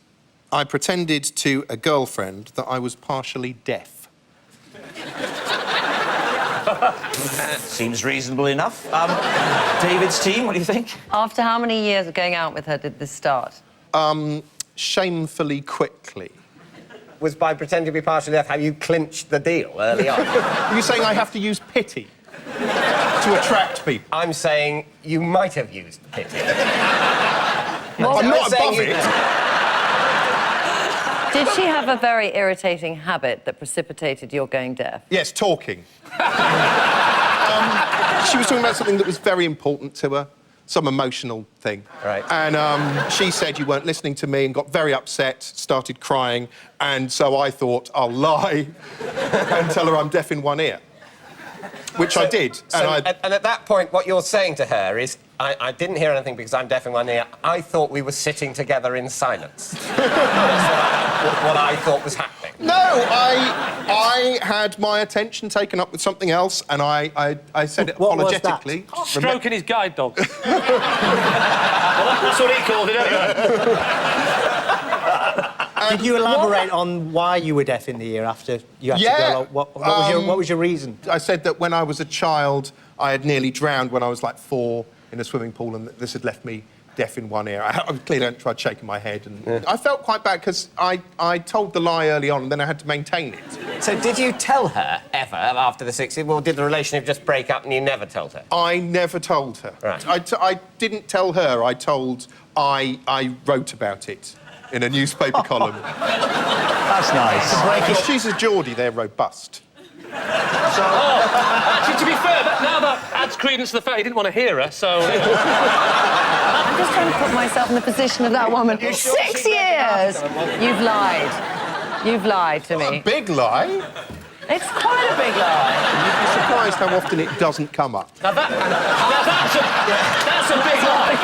I pretended to a girlfriend that I was partially deaf. Seems reasonable enough. David's team, what do you think? After how many years of going out with her did this start? Shamefully quickly. Was by pretending to be partially deaf how you clinched the deal early on? Are you saying I have to use pity to attract people? I'm saying you might have used pity. I'm not above it. Did she have a very irritating habit that precipitated your going deaf? Yes, talking. She was talking about something that was very important to her, some emotional thing. Right. And she said you weren't listening to me and got very upset, started crying, and so I thought I'll lie and tell her I'm deaf in one ear. Which I did. And at that point, what you're saying to her is, I didn't hear anything because I'm deaf in one ear. I thought we were sitting together in silence. That's what I thought was happening. No, I had my attention taken up with something else, and I said it apologetically. Stroking his guide dog. That's what he called it, anyway. Did you elaborate on why you were deaf in the ear after you had to go? What was your reason? I said that when I was a child, I had nearly drowned when I was like 4 in a swimming pool, and this had left me deaf in one ear. I clearly tried shaking my head, and I felt quite bad because I told the lie early on, and then I had to maintain it. So did you tell her ever after the 6 years, or did the relationship just break up and you never told her? I never told her. Right. I didn't tell her. I wrote about it in a newspaper column. That's nice. Because she's a Geordie, they're robust. Actually, to be fair, now that adds credence to the fact he didn't want to hear her, so... I'm just trying to put myself in the position of that woman. 6 years! You've lied. You've lied to me. A big lie? It's quite a big lie. You'd be surprised how often it doesn't come up. Now that's a big lie.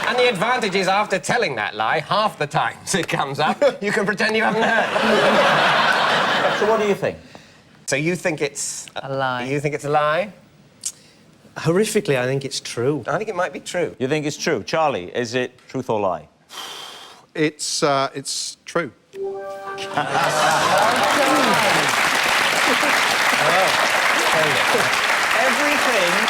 And the advantage is, after telling that lie, half the times it comes up, you can pretend you haven't heard. So what do you think? So you think it's... a lie. You think it's a lie? Horrifically, I think it's true. I think it might be true. You think it's true? Charlie, is it truth or lie? It's true.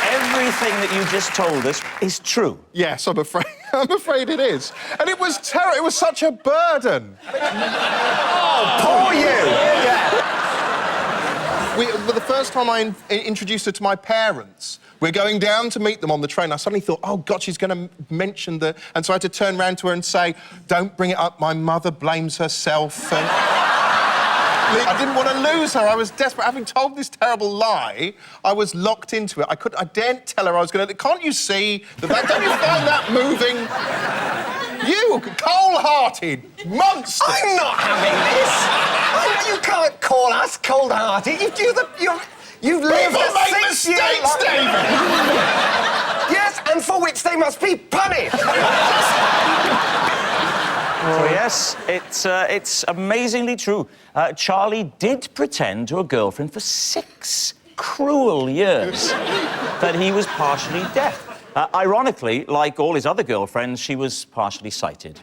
Everything that you just told us is true. Yes, I'm afraid. I'm afraid it is. And it was terrible. It was such a burden. Oh, poor you! The first time I introduced her to my parents, we're going down to meet them on the train. I suddenly thought, oh, God, she's going to mention the... And so I had to turn round to her and say, don't bring it up. My mother blames herself. And... I didn't want to lose her. I was desperate. Having told this terrible lie, I was locked into it. I daren't tell her I was going to... Can't you see that... Don't you find that moving? You, cold-hearted monster! I'm not having this! You can't call us cold-hearted. You've lived People make 6 years mistakes, David! Yes, and for which they must be punished! So yes, it's amazingly true. Charlie did pretend to a girlfriend for 6 cruel years that he was partially deaf. Ironically, like all his other girlfriends, she was partially sighted.